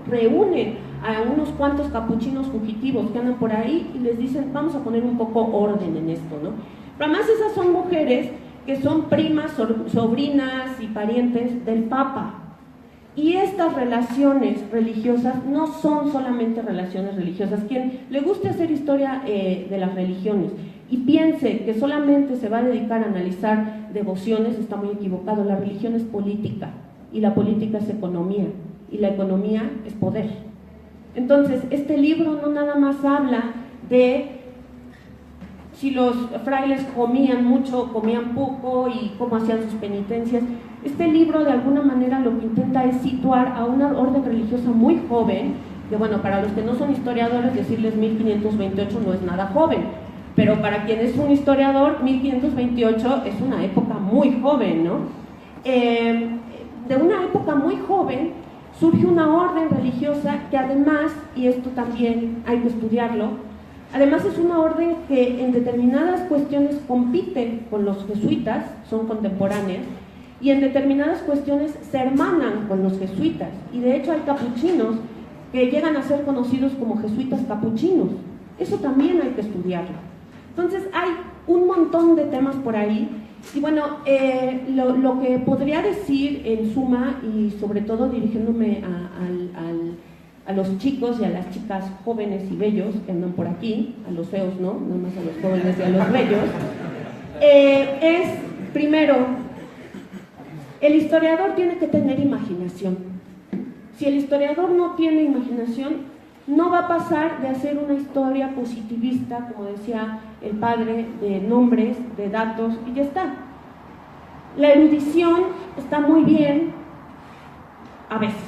reúnen a unos cuantos capuchinos fugitivos que andan por ahí y les dicen, vamos a poner un poco orden en esto, ¿no? Pero además esas son mujeres que son primas, sobrinas y parientes del Papa. Y estas relaciones religiosas no son solamente relaciones religiosas. Quien le guste hacer historia de las religiones y piense que solamente se va a dedicar a analizar devociones, está muy equivocado. La religión es política, y la política es economía, y la economía es poder. Entonces, este libro no nada más habla de si los frailes comían mucho o comían poco y cómo hacían sus penitencias. Este libro de alguna manera lo que intenta es situar a una orden religiosa muy joven, que bueno, para los que no son historiadores decirles 1528 no es nada joven, pero para quien es un historiador 1528 es una época muy joven, ¿no? De una época muy joven surge una orden religiosa que además, y esto también hay que estudiarlo, además es una orden que en determinadas cuestiones compite con los jesuitas, son contemporáneas, y en determinadas cuestiones se hermanan con los jesuitas, y de hecho hay capuchinos que llegan a ser conocidos como jesuitas capuchinos. Eso también hay que estudiarlo. Entonces hay un montón de temas por ahí, y bueno, lo que podría decir en suma, y sobre todo dirigiéndome a los chicos y a las chicas jóvenes y bellos que andan por aquí, a los feos no, nada más a los jóvenes y a los bellos, es, primero, el historiador tiene que tener imaginación. Si el historiador no tiene imaginación, no va a pasar de hacer una historia positivista, como decía el padre, de nombres, de datos, y ya está. La erudición está muy bien, a veces.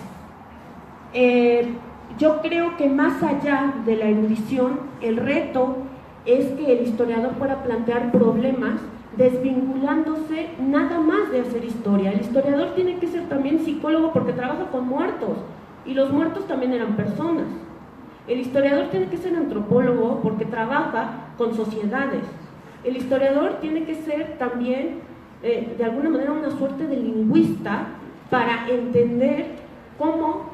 Yo creo que más allá de la erudición, el reto es que el historiador pueda plantear problemas desvinculándose nada más de hacer historia. El historiador tiene que ser también psicólogo porque trabaja con muertos, y los muertos también eran personas. El historiador tiene que ser antropólogo porque trabaja con sociedades. El historiador tiene que ser también, de alguna manera, una suerte de lingüista para entender cómo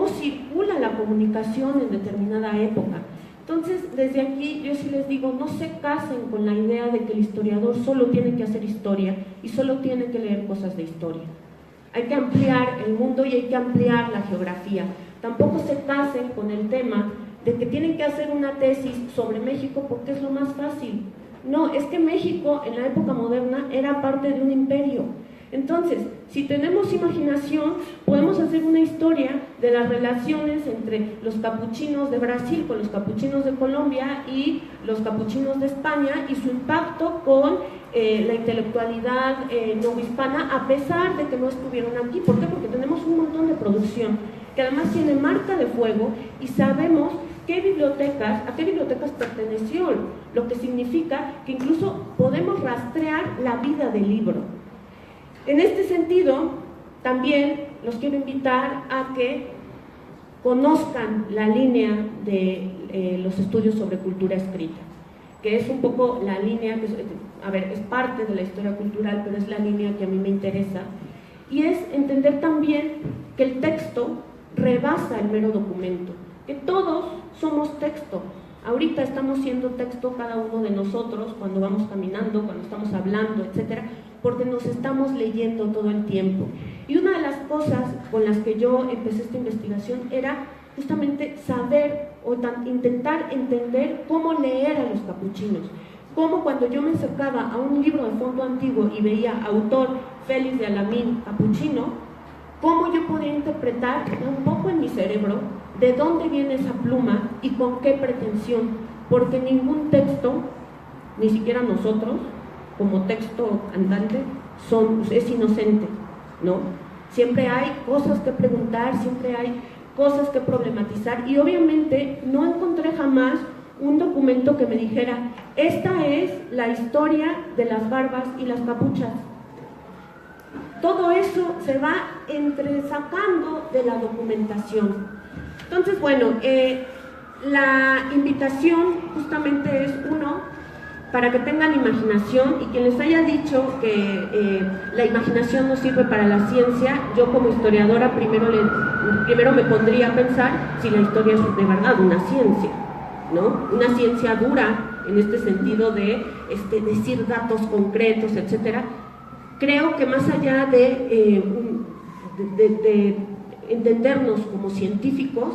circula la comunicación en determinada época. Entonces, desde aquí yo sí les digo, no se casen con la idea de que el historiador solo tiene que hacer historia y solo tiene que leer cosas de historia. Hay que ampliar el mundo y hay que ampliar la geografía. Tampoco se casen con el tema de que tienen que hacer una tesis sobre México porque es lo más fácil. No, es que México en la época moderna era parte de un imperio. Entonces, si tenemos imaginación, podemos hacer una historia de las relaciones entre los capuchinos de Brasil con los capuchinos de Colombia y los capuchinos de España y su impacto con la intelectualidad novohispana, a pesar de que no estuvieron aquí. ¿Por qué? Porque tenemos un montón de producción que además tiene marca de fuego y sabemos a qué bibliotecas perteneció, lo que significa que incluso podemos rastrear la vida del libro. En este sentido, también los quiero invitar a que conozcan la línea de los estudios sobre cultura escrita, que es un poco la línea que, es parte de la historia cultural, pero es la línea que a mí me interesa, y es entender también que el texto rebasa el mero documento, que todos somos texto. Ahorita estamos siendo texto cada uno de nosotros cuando vamos caminando, cuando estamos hablando, etcétera, porque nos estamos leyendo todo el tiempo. Y una de las cosas con las que yo empecé esta investigación era justamente saber o intentar entender cómo leer a los capuchinos. Cómo cuando yo me acercaba a un libro de fondo antiguo y veía autor Félix de Alamín capuchino, cómo yo podía interpretar un poco en mi cerebro de dónde viene esa pluma y con qué pretensión, porque ningún texto, ni siquiera nosotros, como texto andante, es inocente, ¿no? Siempre hay cosas que preguntar, siempre hay cosas que problematizar, y obviamente no encontré jamás un documento que me dijera, esta es la historia de las barbas y las capuchas. Todo eso se va entresacando de la documentación. Entonces, bueno, la invitación justamente es, uno, para que tengan imaginación, y quien les haya dicho que la imaginación no sirve para la ciencia, yo como historiadora primero me pondría a pensar si la historia es de verdad una ciencia, ¿no? Una ciencia dura, en este sentido de decir datos concretos, etcétera. Creo que más allá de entendernos como científicos,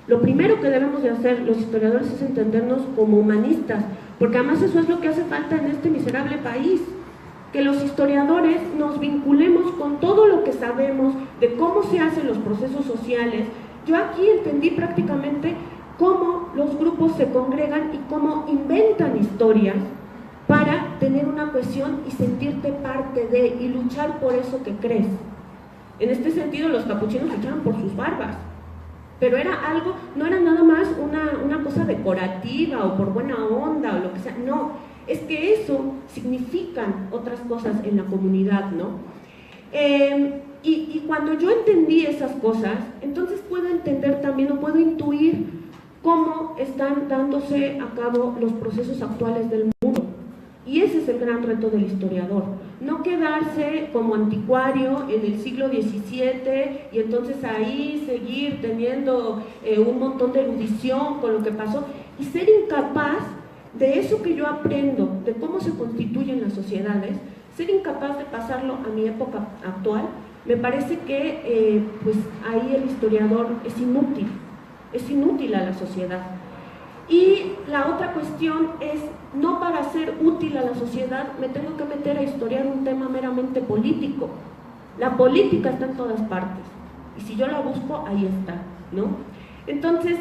lo primero que debemos de hacer los historiadores es entendernos como humanistas, porque además eso es lo que hace falta en este miserable país, que los historiadores nos vinculemos con todo lo que sabemos de cómo se hacen los procesos sociales. Yo aquí entendí prácticamente cómo los grupos se congregan y cómo inventan historias para tener una cohesión y sentirte parte de, y luchar por eso que crees. En este sentido, los capuchinos luchaban por sus barbas, pero era algo, no era nada más una cosa decorativa o por buena onda o lo que sea, no, es que eso significan otras cosas en la comunidad, ¿no? Y cuando yo entendí esas cosas, entonces puedo entender también o puedo intuir cómo están dándose a cabo los procesos actuales del mundo. Y ese es el el gran reto del historiador. No quedarse como anticuario en el siglo XVII y entonces ahí seguir teniendo un montón de erudición con lo que pasó y ser incapaz de eso que yo aprendo, de cómo se constituyen las sociedades, ser incapaz de pasarlo a mi época actual. Me parece que pues ahí el historiador es inútil a la sociedad. Y la otra cuestión es, no para ser útil a la sociedad me tengo que meter a historiar un tema meramente político. La política está en todas partes, y si yo la busco, ahí está, ¿no? Entonces,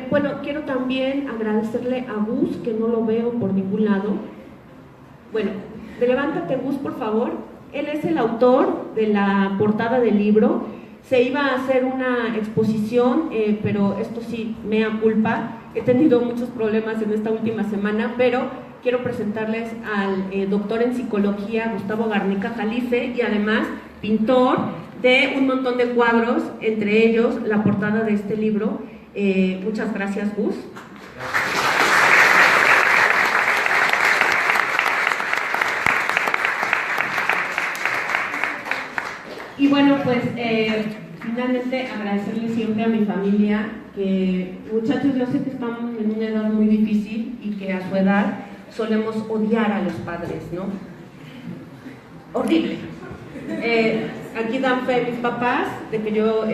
bueno, quiero también agradecerle a Gus, que no lo veo por ningún lado. Bueno, levántate, Gus, por favor. Él es el autor de la portada del libro. Se iba a hacer una exposición, pero esto sí, mea culpa. He tenido muchos problemas en esta última semana, pero quiero presentarles al doctor en psicología, Gustavo Garnica Jalife, y además pintor de un montón de cuadros, entre ellos la portada de este libro. Muchas gracias, Gus. Y bueno, pues finalmente agradecerle siempre a mi familia, que muchachos, yo sé que estamos en una edad muy difícil y que a su edad solemos odiar a los padres, ¿no? Horrible. Aquí dan fe mis papás de que yo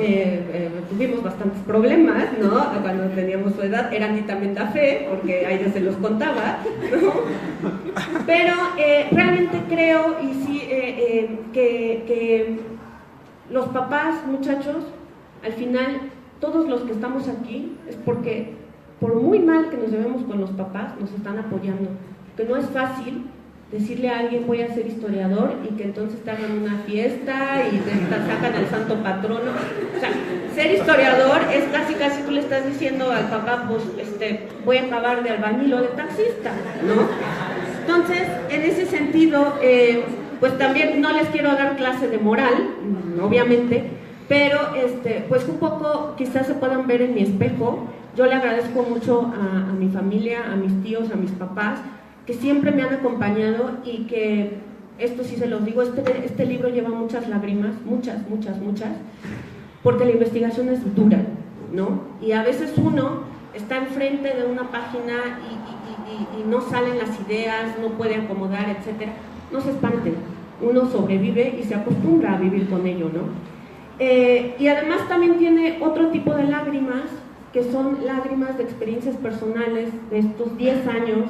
tuvimos bastantes problemas, ¿no? Cuando teníamos su edad. Erandi también da fe, porque a ella se los contaba, ¿no? Pero realmente creo y sí que los papás, muchachos, al final, todos los que estamos aquí, es porque por muy mal que nos llevemos con los papás, nos están apoyando. Que no es fácil decirle a alguien voy a ser historiador y que entonces te hagan una fiesta y te sacan al santo patrono. O sea, ser historiador es casi tú le estás diciendo al papá, pues voy a acabar de albañil o de taxista, ¿no? Entonces, en ese sentido, pues también no les quiero dar clase de moral, obviamente, pero pues un poco quizás se puedan ver en mi espejo. Yo le agradezco mucho a mi familia, a mis tíos, a mis papás, que siempre me han acompañado y que, esto sí se los digo, este libro lleva muchas lágrimas, muchas, porque la investigación es dura, ¿no? Y a veces uno está enfrente de una página y no salen las ideas, no puede acomodar, etcétera. No se espanten, uno sobrevive y se acostumbra a vivir con ello, ¿no? Y además también tiene otro tipo de lágrimas, que son lágrimas de experiencias personales de estos 10 años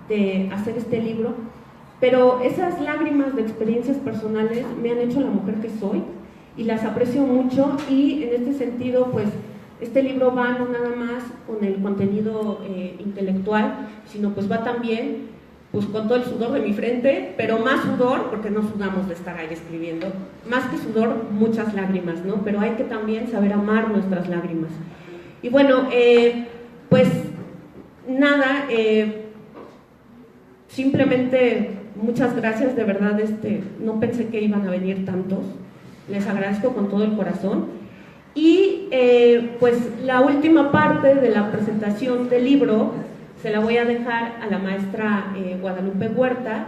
de hacer este libro, pero esas lágrimas de experiencias personales me han hecho la mujer que soy y las aprecio mucho, y en este sentido pues este libro va no nada más con el contenido intelectual, sino pues va también pues con todo el sudor de mi frente, pero más sudor, porque no sudamos de estar ahí escribiendo, más que sudor, muchas lágrimas, ¿no? Pero hay que también saber amar nuestras lágrimas. Y bueno, pues nada, simplemente muchas gracias, de verdad, no pensé que iban a venir tantos, les agradezco con todo el corazón. Y pues la última parte de la presentación del libro se la voy a dejar a la maestra Guadalupe Huerta,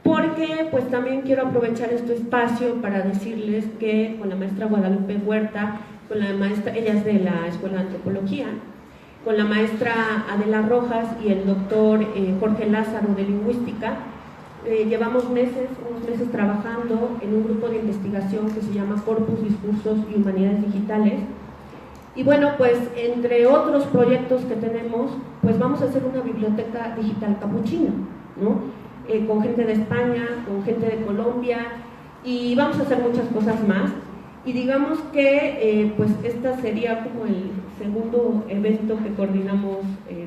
porque pues también quiero aprovechar este espacio para decirles que con la maestra Guadalupe Huerta, con la maestra, ella es de la Escuela de Antropología, con la maestra Adela Rojas y el doctor Jorge Lázaro de Lingüística, llevamos unos meses trabajando en un grupo de investigación que se llama Corpus, Discursos y Humanidades Digitales. Y bueno, pues entre otros proyectos que tenemos, pues vamos a hacer una biblioteca digital capuchina, ¿no? Con gente de España, con gente de Colombia, y vamos a hacer muchas cosas más. Y digamos que pues esta sería como el segundo evento que coordinamos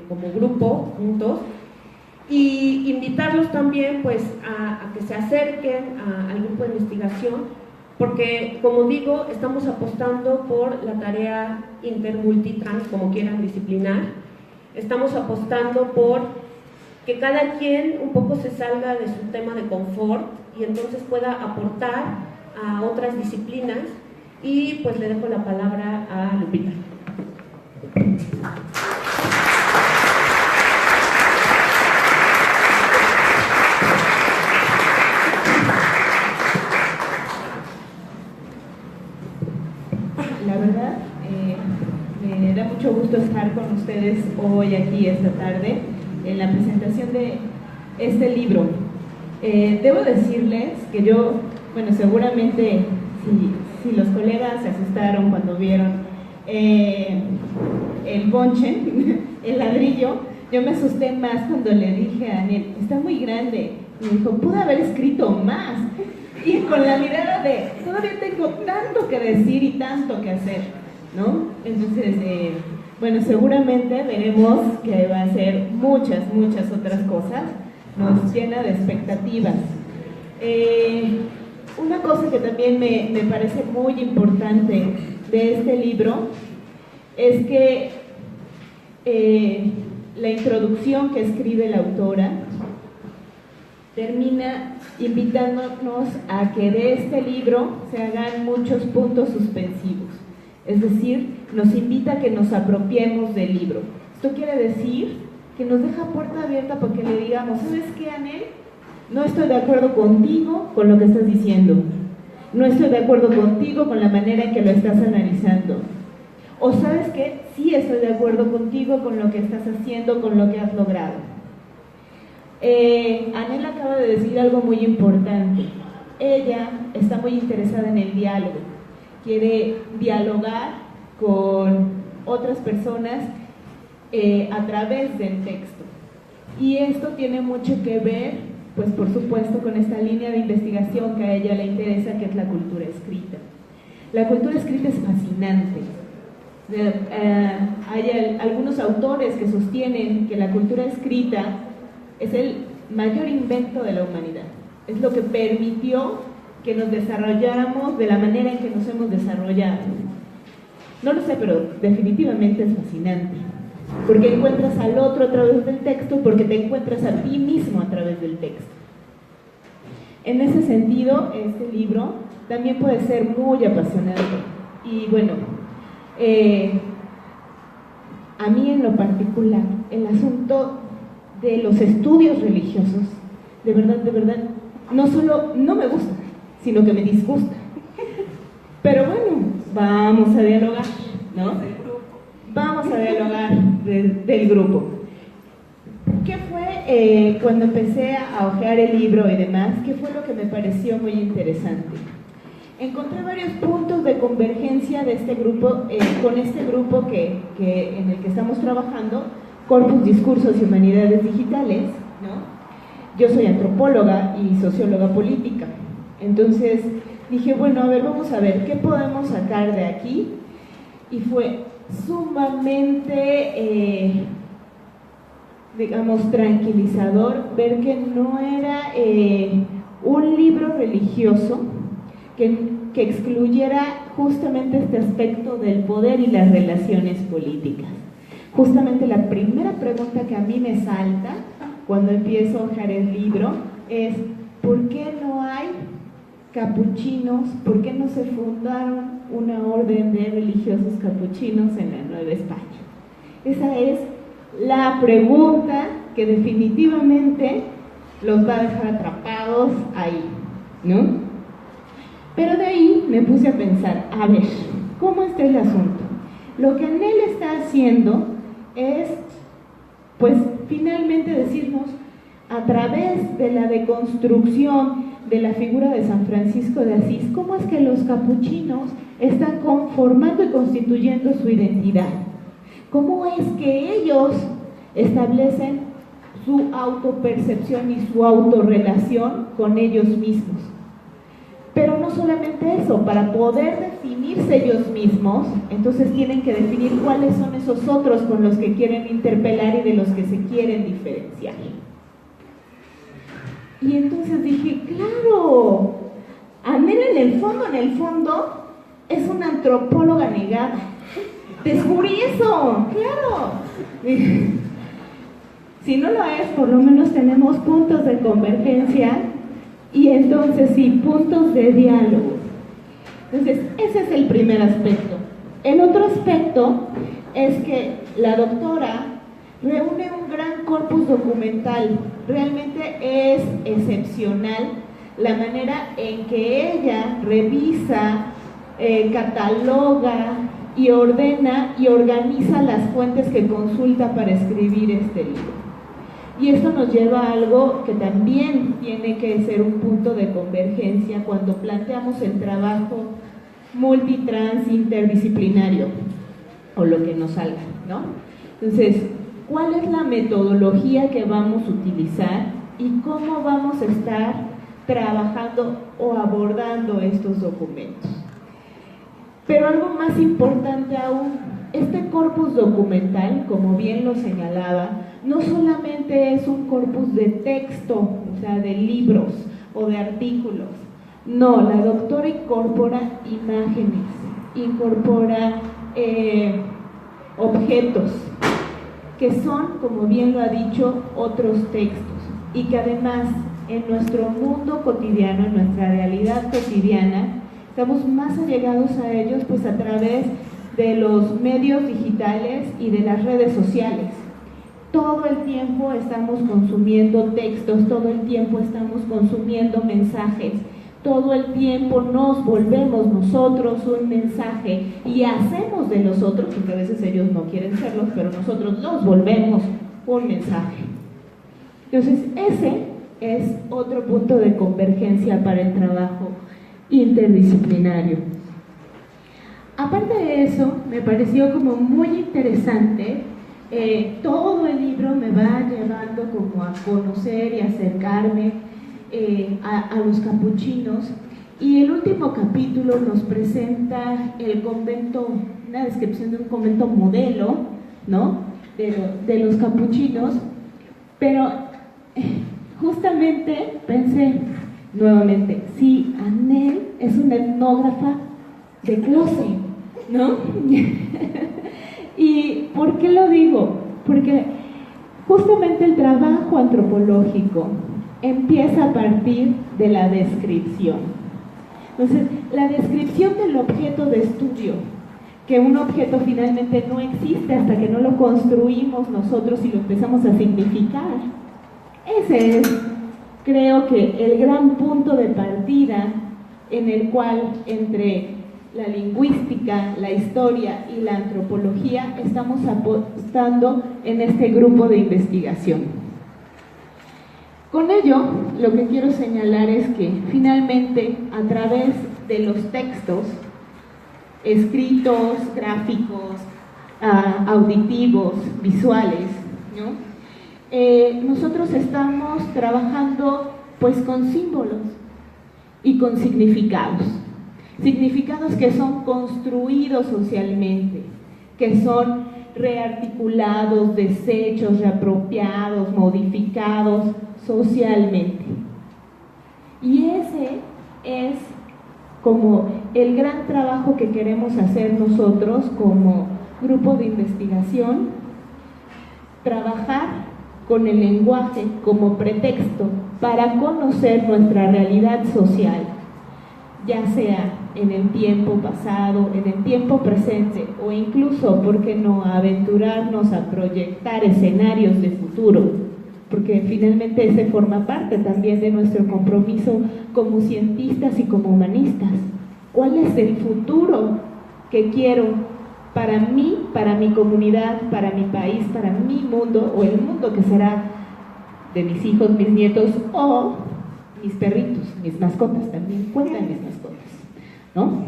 como grupo juntos, y invitarlos también pues a que se acerquen al grupo de investigación, porque como digo, estamos apostando por la tarea intermultitrans, como quieran disciplinar. Estamos apostando por que cada quien un poco se salga de su tema de confort y entonces pueda aportar a otras disciplinas. Y pues le dejo la palabra a Lupita. gusto estar con ustedes hoy aquí esta tarde en la presentación de este libro. Debo decirles que yo, bueno, seguramente si los colegas se asustaron cuando vieron el bonche, el ladrillo, yo me asusté más cuando le dije a Anel, está muy grande. Y me dijo, pude haber escrito más. Y con la mirada de, todavía tengo tanto que decir y tanto que hacer, ¿no? Entonces, bueno, seguramente veremos que va a ser muchas otras cosas. Nos llena de expectativas. Una cosa que también me parece muy importante de este libro es que la introducción que escribe la autora termina invitándonos a que de este libro se hagan muchos puntos suspensivos. Es decir, nos invita a que nos apropiemos del libro. Esto quiere decir que nos deja puerta abierta para que le digamos, ¿sabes qué, Anel? No estoy de acuerdo contigo con lo que estás diciendo. No estoy de acuerdo contigo con la manera en que lo estás analizando. O ¿sabes qué? Sí estoy de acuerdo contigo con lo que estás haciendo, con lo que has logrado. Anel acaba de decir algo muy importante. Ella está muy interesada en el diálogo. Quiere dialogar con otras personas a través del texto. Y esto tiene mucho que ver, pues por supuesto, con esta línea de investigación que a ella le interesa, que es la cultura escrita. La cultura escrita es fascinante. Hay algunos autores que sostienen que la cultura escrita es el mayor invento de la humanidad. Es lo que permitió que nos desarrolláramos de la manera en que nos hemos desarrollado. No lo sé, pero definitivamente es fascinante. Porque encuentras al otro a través del texto, porque te encuentras a ti mismo a través del texto. En ese sentido, este libro también puede ser muy apasionante. Y bueno, a mí en lo particular, el asunto de los estudios religiosos, de verdad, no solo no me gusta, sino que me disgusta. Pero bueno, vamos a dialogar, ¿no? Vamos a dialogar del grupo. ¿Qué fue cuando empecé a hojear el libro y demás? ¿Qué fue lo que me pareció muy interesante? Encontré varios puntos de convergencia de este grupo, con este grupo en el que estamos trabajando, Corpus Discursos y Humanidades Digitales, ¿no? Yo soy antropóloga y socióloga política. Entonces dije, bueno, a ver, vamos a ver, ¿qué podemos sacar de aquí? Y fue sumamente, digamos, tranquilizador ver que no era un libro religioso que excluyera justamente este aspecto del poder y las relaciones políticas. Justamente la primera pregunta que a mí me salta cuando empiezo a hojear el libro es ¿por qué no hay capuchinos? ¿Por qué no se fundaron una orden de religiosos capuchinos en la Nueva España? Esa es la pregunta que definitivamente los va a dejar atrapados ahí, ¿no? Pero de ahí me puse a pensar, a ver, ¿cómo está el asunto? Lo que Anel está haciendo es, pues, finalmente decirnos, a través de la deconstrucción de la figura de San Francisco de Asís, cómo es que los capuchinos están conformando y constituyendo su identidad. Cómo es que ellos establecen su autopercepción y su autorrelación con ellos mismos. Pero no solamente eso, para poder definirse ellos mismos, entonces tienen que definir cuáles son esos otros con los que quieren interpelar y de los que se quieren diferenciar. Y entonces dije, claro, Anel en el fondo, es una antropóloga negada. Descubrí eso, claro. Si no lo es, por lo menos tenemos puntos de convergencia y entonces sí, puntos de diálogo. Entonces, ese es el primer aspecto. El otro aspecto es que la doctora reúne un gran corpus documental. Realmente es excepcional la manera en que ella revisa, cataloga y ordena y organiza las fuentes que consulta para escribir este libro. Y esto nos lleva a algo que también tiene que ser un punto de convergencia cuando planteamos el trabajo multitrans interdisciplinario, o lo que nos salga, ¿no? Entonces, ¿cuál es la metodología que vamos a utilizar y cómo vamos a estar trabajando o abordando estos documentos? Pero algo más importante aún, este corpus documental, como bien lo señalaba, no solamente es un corpus de texto, o sea, de libros o de artículos. No, la doctora incorpora imágenes, incorpora objetos, que son, como bien lo ha dicho, otros textos, y que además en nuestro mundo cotidiano, en nuestra realidad cotidiana, estamos más allegados a ellos pues a través de los medios digitales y de las redes sociales. Todo el tiempo estamos consumiendo textos, todo el tiempo estamos consumiendo mensajes, todo el tiempo nos volvemos nosotros un mensaje y hacemos de los otros, porque a veces ellos no quieren serlo, pero nosotros los volvemos un mensaje. Entonces ese es otro punto de convergencia para el trabajo interdisciplinario. Aparte de eso, me pareció como muy interesante, todo el libro me va llevando como a conocer y acercarme a los capuchinos, y el último capítulo nos presenta el convento, una descripción de un convento modelo, ¿no? de los capuchinos, pero justamente pensé nuevamente, sí, Anel es una etnógrafa de closet, ¿no? ¿Y por qué lo digo? Porque justamente el trabajo antropológico empieza a partir de la descripción. Entonces, la descripción del objeto de estudio, que un objeto finalmente no existe hasta que no lo construimos nosotros y lo empezamos a significar. Ese es, creo que, el gran punto de partida en el cual entre la lingüística, la historia y la antropología estamos apostando en este grupo de investigación. Con ello, lo que quiero señalar es que finalmente, a través de los textos escritos, gráficos, auditivos, visuales, ¿no? Nosotros estamos trabajando pues con símbolos y con significados que son construidos socialmente, que son rearticulados, deshechos, reapropiados, modificados socialmente. Y ese es como el gran trabajo que queremos hacer nosotros como grupo de investigación, trabajar con el lenguaje como pretexto para conocer nuestra realidad social, ya sea en el tiempo pasado, en el tiempo presente, o incluso, ¿por qué no?, aventurarnos a proyectar escenarios de futuro, porque finalmente ese forma parte también de nuestro compromiso como cientistas y como humanistas. ¿Cuál es el futuro que quiero para mí, para mi comunidad, para mi país, para mi mundo, o el mundo que será de mis hijos, mis nietos, o mis perritos, mis mascotas? También cuentan mis mascotas, ¿no?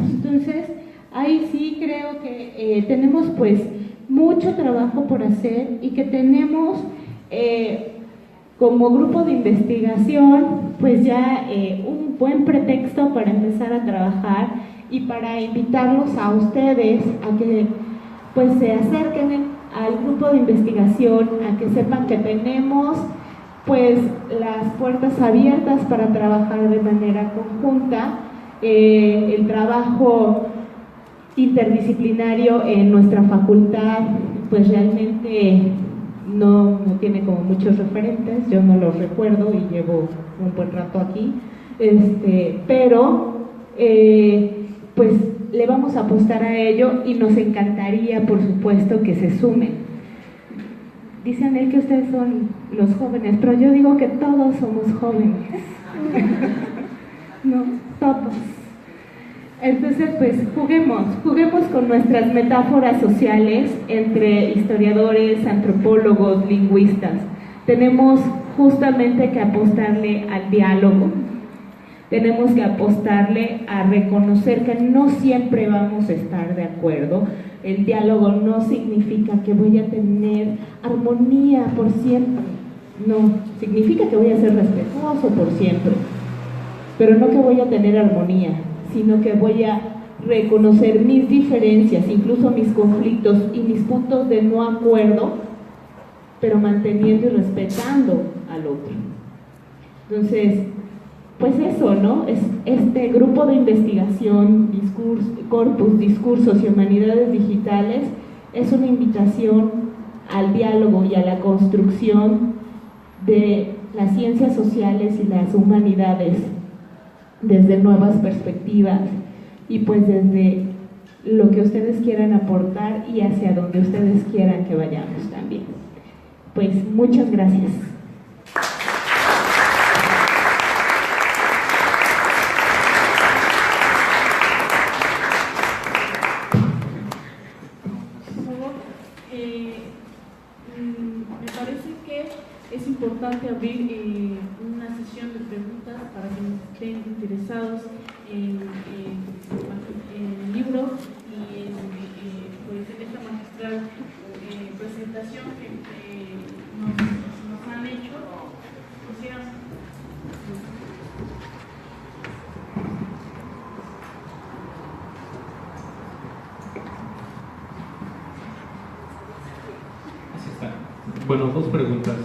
Entonces, ahí sí creo que tenemos pues mucho trabajo por hacer, y que tenemos como grupo de investigación pues ya un buen pretexto para empezar a trabajar y para invitarlos a ustedes a que pues se acerquen al grupo de investigación, a que sepan que tenemos pues las puertas abiertas para trabajar de manera conjunta. El trabajo interdisciplinario en nuestra facultad pues realmente no tiene como muchos referentes, yo no los recuerdo y llevo un buen rato aquí, pero pues le vamos a apostar a ello, y nos encantaría por supuesto que se sumen. Dicen él que ustedes son los jóvenes, pero yo digo que todos somos jóvenes. No, todos. Entonces, pues juguemos con nuestras metáforas sociales entre historiadores, antropólogos, lingüistas. Tenemos justamente que apostarle al diálogo, tenemos que apostarle a reconocer que no siempre vamos a estar de acuerdo. El diálogo no significa que voy a tener armonía por siempre, no, significa que voy a ser respetuoso por siempre, pero no que voy a tener armonía, sino que voy a reconocer mis diferencias, incluso mis conflictos y mis puntos de no acuerdo, pero manteniendo y respetando al otro. Entonces, pues eso, ¿no? Es este grupo de investigación, Corpus, Discursos y Humanidades Digitales, es una invitación al diálogo y a la construcción de las ciencias sociales y las humanidades desde nuevas perspectivas y pues desde lo que ustedes quieran aportar y hacia donde ustedes quieran que vayamos también. Pues muchas gracias. Me parece que es importante abrir una sesión de preguntas para quienes estén interesados en el libro y pues en esta magistral presentación que nos han hecho. Bueno, dos preguntas.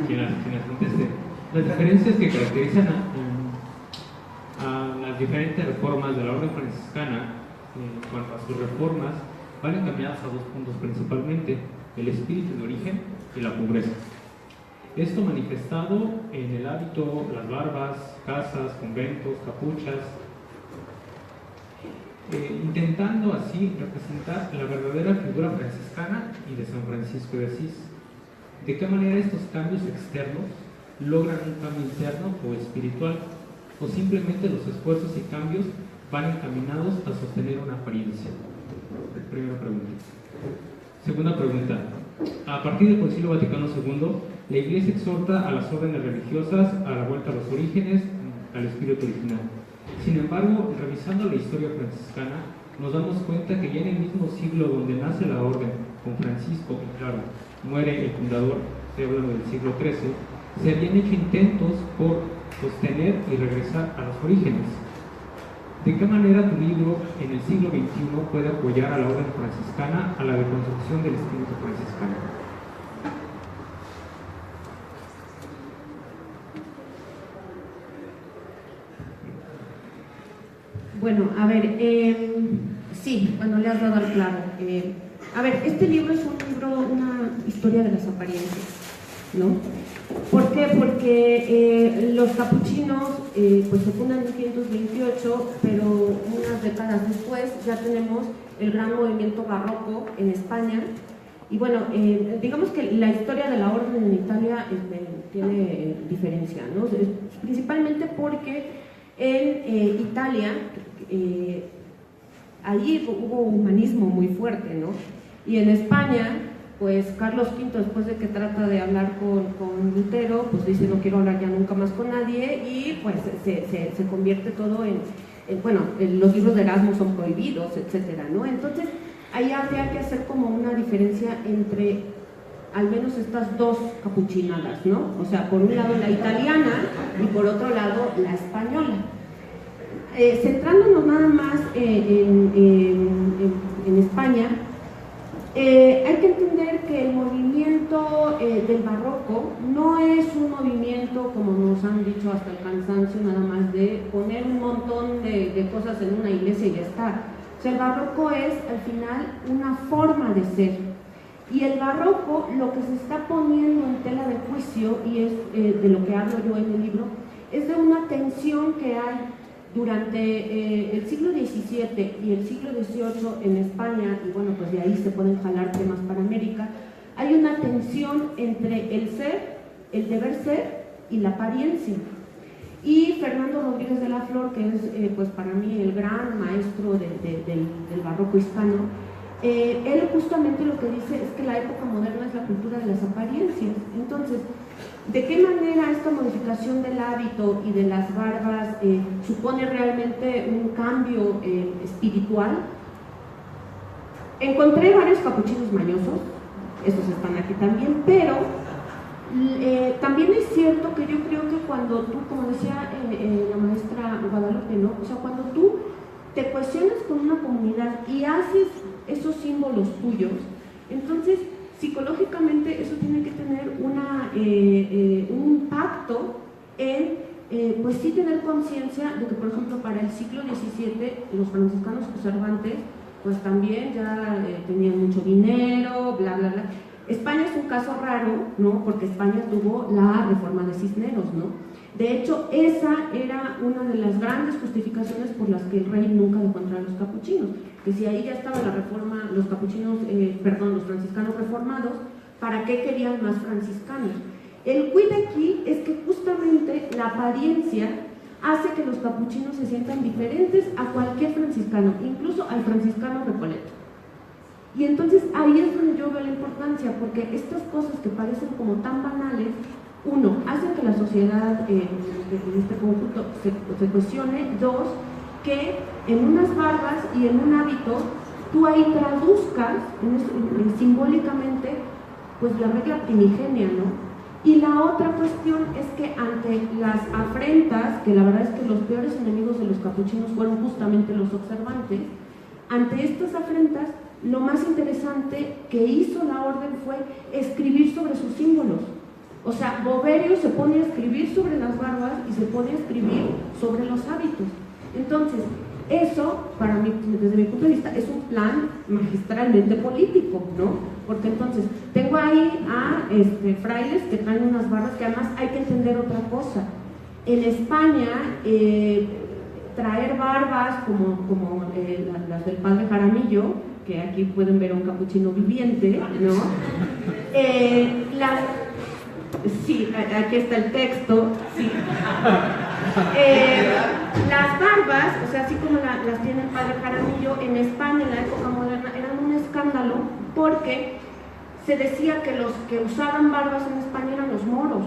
Quienes conteste. Las diferencias que caracterizan a las diferentes reformas de la Orden Franciscana, en cuanto a sus reformas, van encaminadas a dos puntos principalmente: el espíritu de origen y la pobreza. Esto manifestado en el hábito, las barbas, casas, conventos, capuchas, intentando así representar la verdadera figura franciscana y de San Francisco de Asís. ¿De qué manera estos cambios externos logran un cambio interno o espiritual? ¿O simplemente los esfuerzos y cambios van encaminados a sostener una apariencia? Primera pregunta. Segunda pregunta. A partir del Concilio Vaticano II, la Iglesia exhorta a las órdenes religiosas a la vuelta a los orígenes, al espíritu original. Sin embargo, revisando la historia franciscana, nos damos cuenta que ya en el mismo siglo donde nace la orden, con Francisco, y claro, muere el fundador, estoy hablando del siglo XIII, se habían hecho intentos por sostener y regresar a los orígenes. ¿De qué manera tu libro en el siglo XXI puede apoyar a la orden franciscana a la reconstrucción del espíritu franciscano? Bueno, a ver, sí, bueno, le has dado al clavo. A ver, este libro es una historia de las apariencias, ¿no? ¿Por qué? Porque los capuchinos pues se fundan en 1528, pero unas décadas después ya tenemos el gran movimiento barroco en España. Y bueno, digamos que la historia de la orden en Italia tiene diferencia, ¿no? Principalmente porque en Italia allí hubo humanismo muy fuerte, ¿no? Y en España, pues Carlos V, después de que trata de hablar con Lutero, pues dice: no quiero hablar ya nunca más con nadie, y pues se convierte todo bueno, los libros de Erasmo son prohibidos, etcétera, ¿no? Entonces ahí habría que hacer como una diferencia entre al menos estas dos capuchinadas, ¿no? O sea, por un lado la italiana y por otro lado la española. Centrándonos nada más en España, hay que entender que el movimiento del barroco no es un movimiento, como nos han dicho hasta el cansancio, nada más de poner un montón de cosas en una iglesia y ya está. O sea, el barroco es al final una forma de ser. Y el barroco, lo que se está poniendo en tela de juicio, y es de lo que hablo yo en el libro, es de una tensión que hay durante el siglo XVII y el siglo XVIII en España, y bueno, pues de ahí se pueden jalar temas para América. Hay una tensión entre el ser, el deber ser y la apariencia. y Fernando Rodríguez de la Flor, que es pues para mí el gran maestro del barroco hispano. Él justamente lo que dice es que la época moderna es la cultura de las apariencias. Entonces, ¿de qué manera esta modificación del hábito y de las barbas supone realmente un cambio espiritual? Encontré varios capuchinos mañosos, estos están aquí también, pero también es cierto que yo creo que cuando tú, como decía la maestra Guadalupe, ¿no? O sea, cuando tú te cuestionas con una comunidad y haces esos símbolos tuyos, entonces psicológicamente eso tiene que tener un impacto en, pues sí, tener conciencia de que, por ejemplo, para el siglo XVII los franciscanos observantes pues también ya tenían mucho dinero, bla, bla, bla. España es un caso raro, ¿no? Porque España tuvo la reforma de Cisneros, ¿no? De hecho, esa era una de las grandes justificaciones por las que el rey nunca dejó entrar a los capuchinos, que si ahí ya estaba la reforma, los capuchinos, los franciscanos reformados, ¿para qué querían más franciscanos? El quid aquí es que justamente la apariencia hace que los capuchinos se sientan diferentes a cualquier franciscano, incluso al franciscano Recoleto. Y entonces ahí es donde yo veo la importancia, porque estas cosas que parecen como tan banales, uno, hacen que la sociedad en este conjunto se cuestione. Dos, que en unas barbas y en un hábito tú ahí traduzcas simbólicamente pues la regla primigenia, ¿no? Y la otra cuestión es que ante las afrentas, que la verdad es que los peores enemigos de los capuchinos fueron justamente los observantes, ante estas afrentas, lo más interesante que hizo la orden fue escribir sobre sus símbolos. O sea, Boverio se pone a escribir sobre las barbas y se pone a escribir sobre los hábitos. Entonces, eso, para mí, desde mi punto de vista, es un plan magistralmente político, ¿no? Porque entonces, tengo ahí a frailes que traen unas barbas que además hay que entender otra cosa. En España, traer barbas como las del padre Jaramillo, que aquí pueden ver a un capuchino viviente, ¿no? Sí, aquí está el texto, sí. Las barbas, o sea, así como las tiene el padre Jaramillo, en España en la época moderna eran un escándalo porque se decía que los que usaban barbas en España eran los moros.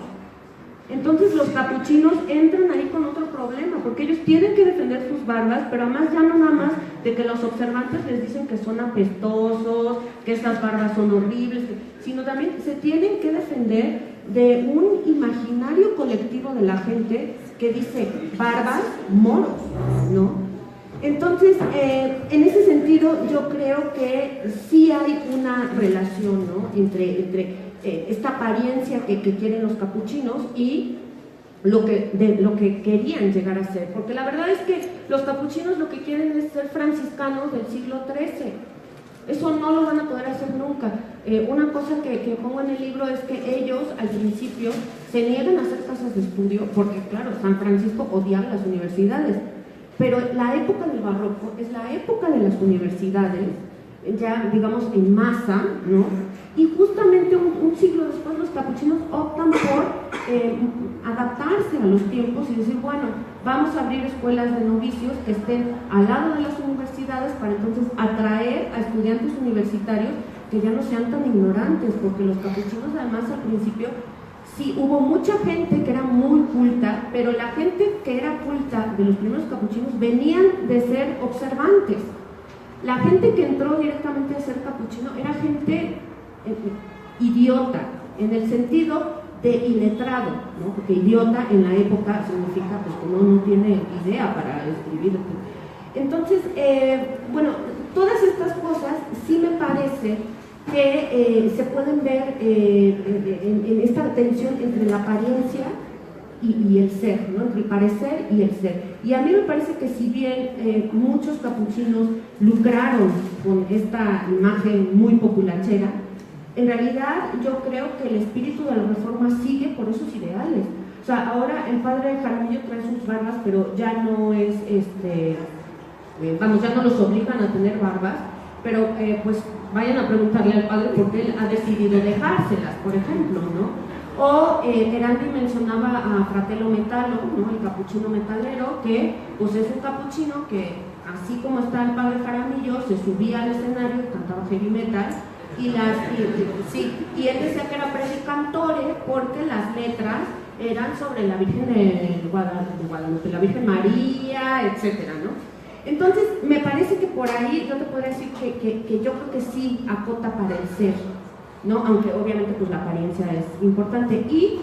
Entonces los capuchinos entran ahí con otro problema, porque ellos tienen que defender sus barbas, pero además ya no nada más de que los observantes les dicen que son apestosos, que estas barbas son horribles, sino también se tienen que defender de un imaginario colectivo de la gente que dice barbas, moros, ¿no? Entonces, en ese sentido, yo creo que sí hay una relación, ¿no? entre esta apariencia que quieren los capuchinos y lo que querían llegar a ser, porque la verdad es que los capuchinos lo que quieren es ser franciscanos del siglo XIII. Eso no lo van a poder hacer nunca. Una cosa que pongo en el libro es que ellos al principio se niegan a hacer casas de estudio porque, claro, San Francisco odiaba las universidades, pero la época del barroco es la época de las universidades, ya digamos en masa, ¿no? Y justamente un siglo después los capuchinos optan por adaptarse a los tiempos y decir, bueno, vamos a abrir escuelas de novicios que estén al lado de las universidades para entonces atraer a estudiantes universitarios que ya no sean tan ignorantes, porque los capuchinos además al principio sí hubo mucha gente que era muy culta, pero la gente que era culta de los primeros capuchinos venían de ser observantes. La gente que entró directamente a ser capuchino era gente idiota, en el sentido de iletrado, ¿no? Porque idiota en la época significa pues que no tiene idea para escribir. Entonces, bueno, todas estas cosas sí me parece que se pueden ver en esta tensión entre la apariencia y el ser, ¿no? Entre el parecer y el ser. Y a mí me parece que si bien muchos capuchinos lucraron con esta imagen muy populachera, en realidad yo creo que el espíritu de la reforma sigue por esos ideales. O sea, ahora el padre Jaramillo trae sus barbas, pero ya no es, ya no los obligan a tener barbas, pero pues vayan a preguntarle al padre porque él ha decidido dejárselas, por ejemplo, ¿no? O Erandi mencionaba a Fratello Metallo, ¿no? El capuchino metalero, que pues es un capuchino que, así como está el padre Jaramillo, se subía al escenario y cantaba heavy metal, y él decía que era predicantore porque las letras eran sobre la Virgen de Guadalupe, la Virgen María, etcétera, ¿no? Entonces, me parece que por ahí yo te podría decir que yo creo que sí acota para el ser, ¿no? Aunque obviamente pues la apariencia es importante. Y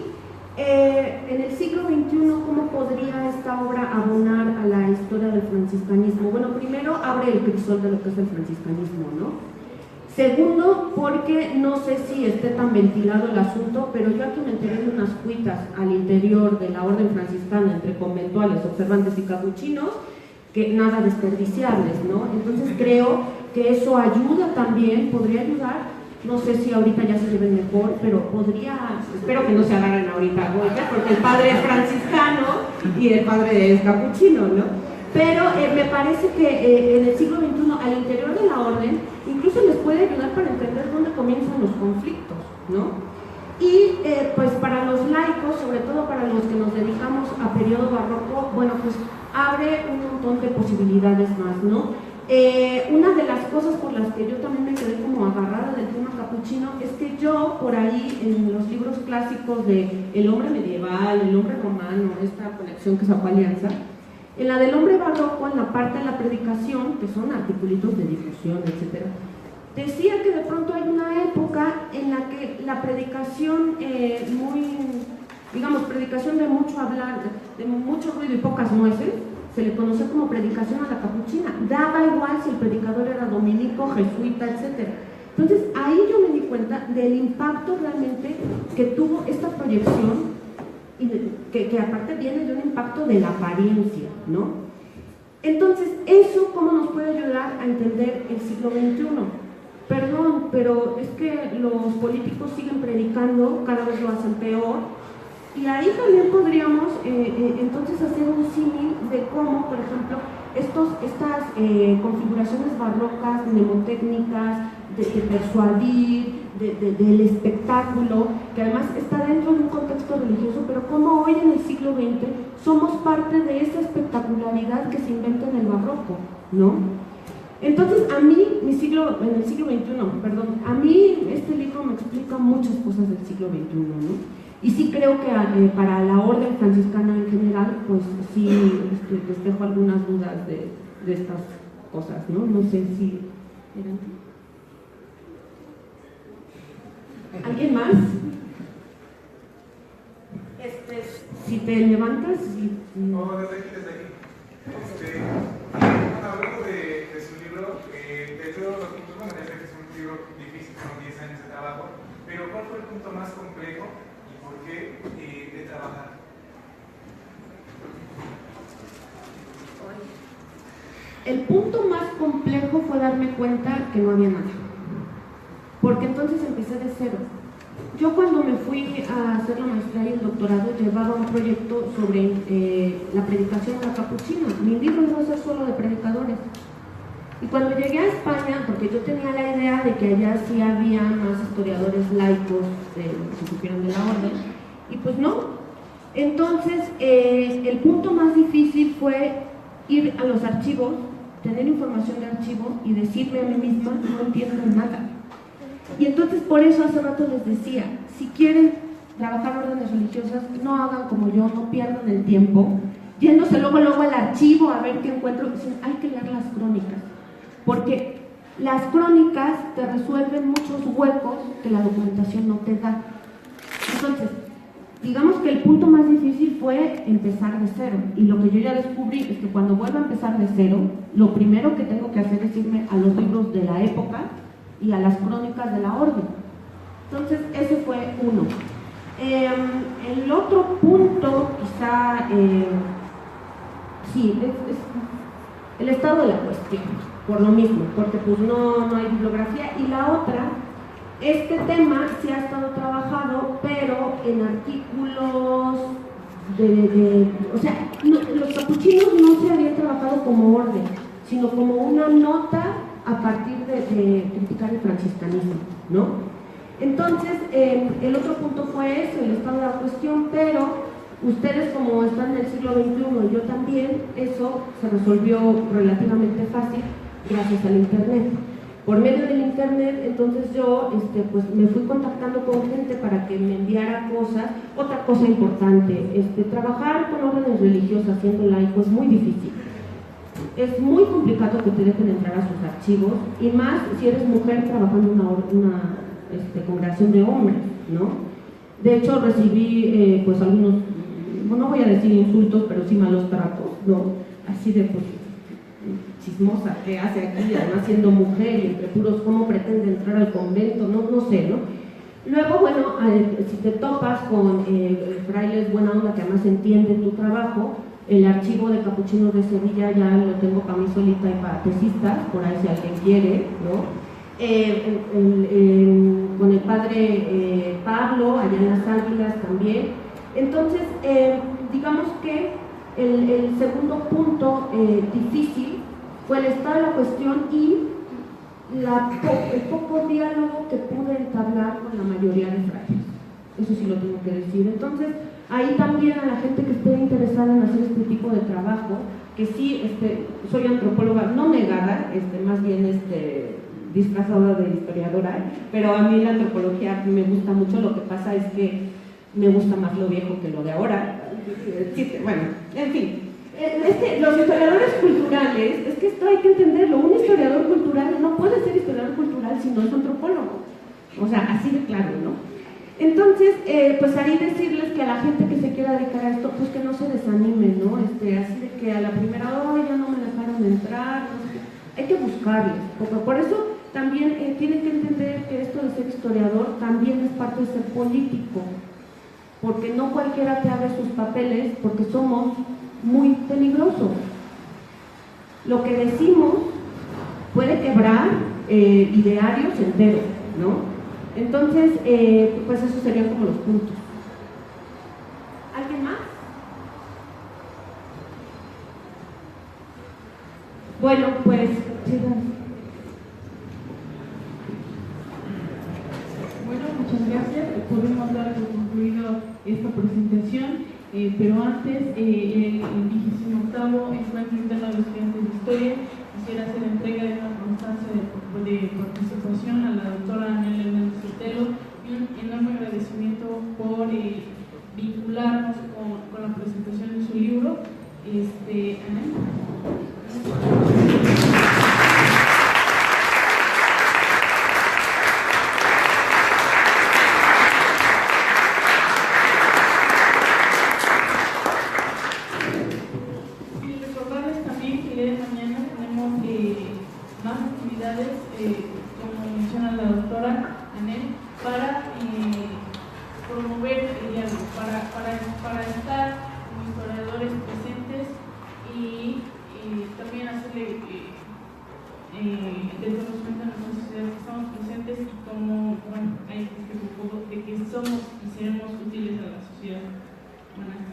en el siglo XXI, ¿cómo podría esta obra abonar a la historia del franciscanismo? Bueno, primero abre el crisol de lo que es el franciscanismo, ¿no? Segundo, porque no sé si esté tan ventilado el asunto, pero yo aquí me enteré de unas cuitas al interior de la orden franciscana entre conventuales, observantes y capuchinos, que nada desperdiciables, ¿no? Entonces creo que eso ayuda también, podría ayudar, no sé si ahorita ya se lleven mejor, pero podría, espero que no se agarren ahorita a golpes, porque el padre es franciscano y el padre es capuchino, ¿no? Pero me parece que en el siglo XXI, al interior de la orden, incluso les puede ayudar para entender dónde comienzan los conflictos, ¿no? Y pues para los laicos, sobre todo para los que nos dedicamos a periodo barroco, bueno, pues abre un montón de posibilidades más, ¿no? Una de las cosas por las que yo también me quedé como agarrada del tema capuchino es que yo por ahí en los libros clásicos de El hombre medieval, El hombre romano, esta colección que sacó Alianza, en la del hombre barroco, en la parte de la predicación, que son articulitos de difusión, etc., decía que de pronto hay una época en la que la predicación predicación de mucho hablar, de mucho ruido y pocas nueces, se le conoció como predicación a la capuchina. Daba igual si el predicador era dominico, jesuita, etc. Entonces ahí yo me di cuenta del impacto realmente que tuvo esta proyección, y que aparte viene de un impacto de la apariencia, ¿no? Entonces, ¿eso cómo nos puede ayudar a entender el siglo XXI? Perdón, pero es que los políticos siguen predicando, cada vez lo hacen peor, y ahí también podríamos entonces hacer un símil de cómo, por ejemplo, estas configuraciones barrocas, mnemotécnicas, de persuadir, del espectáculo, que además está dentro de un contexto religioso, pero como hoy en el siglo XX somos parte de esa espectacularidad que se inventa en el barroco, ¿no? Entonces a mí, en el siglo XXI, a mí este libro me explica muchas cosas del siglo XXI, ¿no? Y sí creo que para la orden franciscana en general, pues sí les dejo algunas dudas de estas cosas, ¿no? No sé si... ¿Alguien más? Si te levantas y... No, desde aquí. Hablando de su libro, de hecho los puntos me parece que es un libro difícil, son 10 años de trabajo, pero ¿cuál fue el punto más complejo y por qué de trabajar? El punto más complejo fue darme cuenta que no había nada, porque entonces empecé de cero. Yo cuando me fui a hacer la maestría y el doctorado llevaba un proyecto sobre la predicación de la capuchina. Mi libro iba a ser solo de predicadores. Y cuando llegué a España, porque yo tenía la idea de que allá sí había más historiadores laicos que supieran de la orden, y pues no. Entonces, el punto más difícil fue ir a los archivos, tener información de archivo y decirme a mí misma, no entiendo nada. Y entonces por eso hace rato les decía, si quieren trabajar órdenes religiosas, no hagan como yo, no pierdan el tiempo, yéndose luego al archivo a ver qué encuentro. Hay que leer las crónicas, porque las crónicas te resuelven muchos huecos que la documentación no te da. Entonces, digamos que el punto más difícil fue empezar de cero, y lo que yo ya descubrí es que cuando vuelvo a empezar de cero, lo primero que tengo que hacer es irme a los libros de la época y a las crónicas de la orden. Entonces, ese fue uno. El otro punto, quizá, sí, es el estado de la cuestión, por lo mismo, porque pues no hay bibliografía. Y la otra, este tema se ha estado trabajado, pero en artículos o sea, los capuchinos no se habían trabajado como orden, sino como una nota a partir de criticar el franciscanismo, ¿no? Entonces, el otro punto fue eso, el estado de la cuestión, pero ustedes como están en el siglo XXI y yo también, eso se resolvió relativamente fácil gracias al internet. Por medio del internet, entonces yo pues me fui contactando con gente para que me enviara cosas. Otra cosa importante, trabajar con órdenes religiosas siendo laico es muy difícil. Es muy complicado que te dejen entrar a sus archivos, y más si eres mujer trabajando en una congregación de hombres, ¿no? De hecho, recibí pues algunos, no voy a decir insultos, pero sí malos tratos, ¿no? Así de pues, chismosa, ¿qué hace aquí? Además siendo mujer y entre puros, ¿cómo pretende entrar al convento? No sé, ¿no? Luego, bueno, si te topas con frailes buena onda que además entienden tu trabajo, el archivo de Capuchinos de Sevilla ya lo tengo para mí solita y para tesistas, por ahí si alguien quiere, ¿no? Con el padre Pablo, allá en las Águilas también. Entonces, digamos que el segundo punto difícil fue el estado de la cuestión y el poco diálogo que pude entablar con la mayoría de frailes. Eso sí lo tengo que decir. Entonces, ahí también a la gente que esté interesada en hacer este tipo de trabajo, que sí, soy antropóloga, no negada, más bien disfrazada de historiadora, pero a mí la antropología me gusta mucho. Lo que pasa es que me gusta más lo viejo que lo de ahora. Bueno, en fin. Los historiadores culturales, es que esto hay que entenderlo, un historiador cultural no puede ser historiador cultural si no es antropólogo, o sea, así de claro, ¿no? Entonces, pues ahí decirles que a la gente que se quiera dedicar a esto, pues que no se desanime, ¿no? Así de que a la primera hora ya no me dejaron entrar, ¿no? Hay que buscarles, porque por eso también tienen que entender que esto de ser historiador también es parte de ser político, porque no cualquiera te abre sus papeles, porque somos muy peligrosos. Lo que decimos puede quebrar idearios enteros, ¿no? Entonces, pues esos serían como los puntos. ¿Alguien más? Bueno, pues sí, bueno, muchas gracias. Podemos dar por concluido esta presentación, pero antes, el 28º Encuentro Interno de los Estudiantes de Historia quisiera hacer entrega de una constancia de participación a la doctora Anel Hernández Sotelo y un enorme agradecimiento por vincularnos con la presentación de su libro. Anel. Más actividades, como menciona la doctora Anel, para promover el diálogo, para estar como historiadores presentes y también hacerle el conocimiento a nuestra sociedad que estamos presentes y como hay de que somos y seremos útiles a la sociedad. Buenas tardes.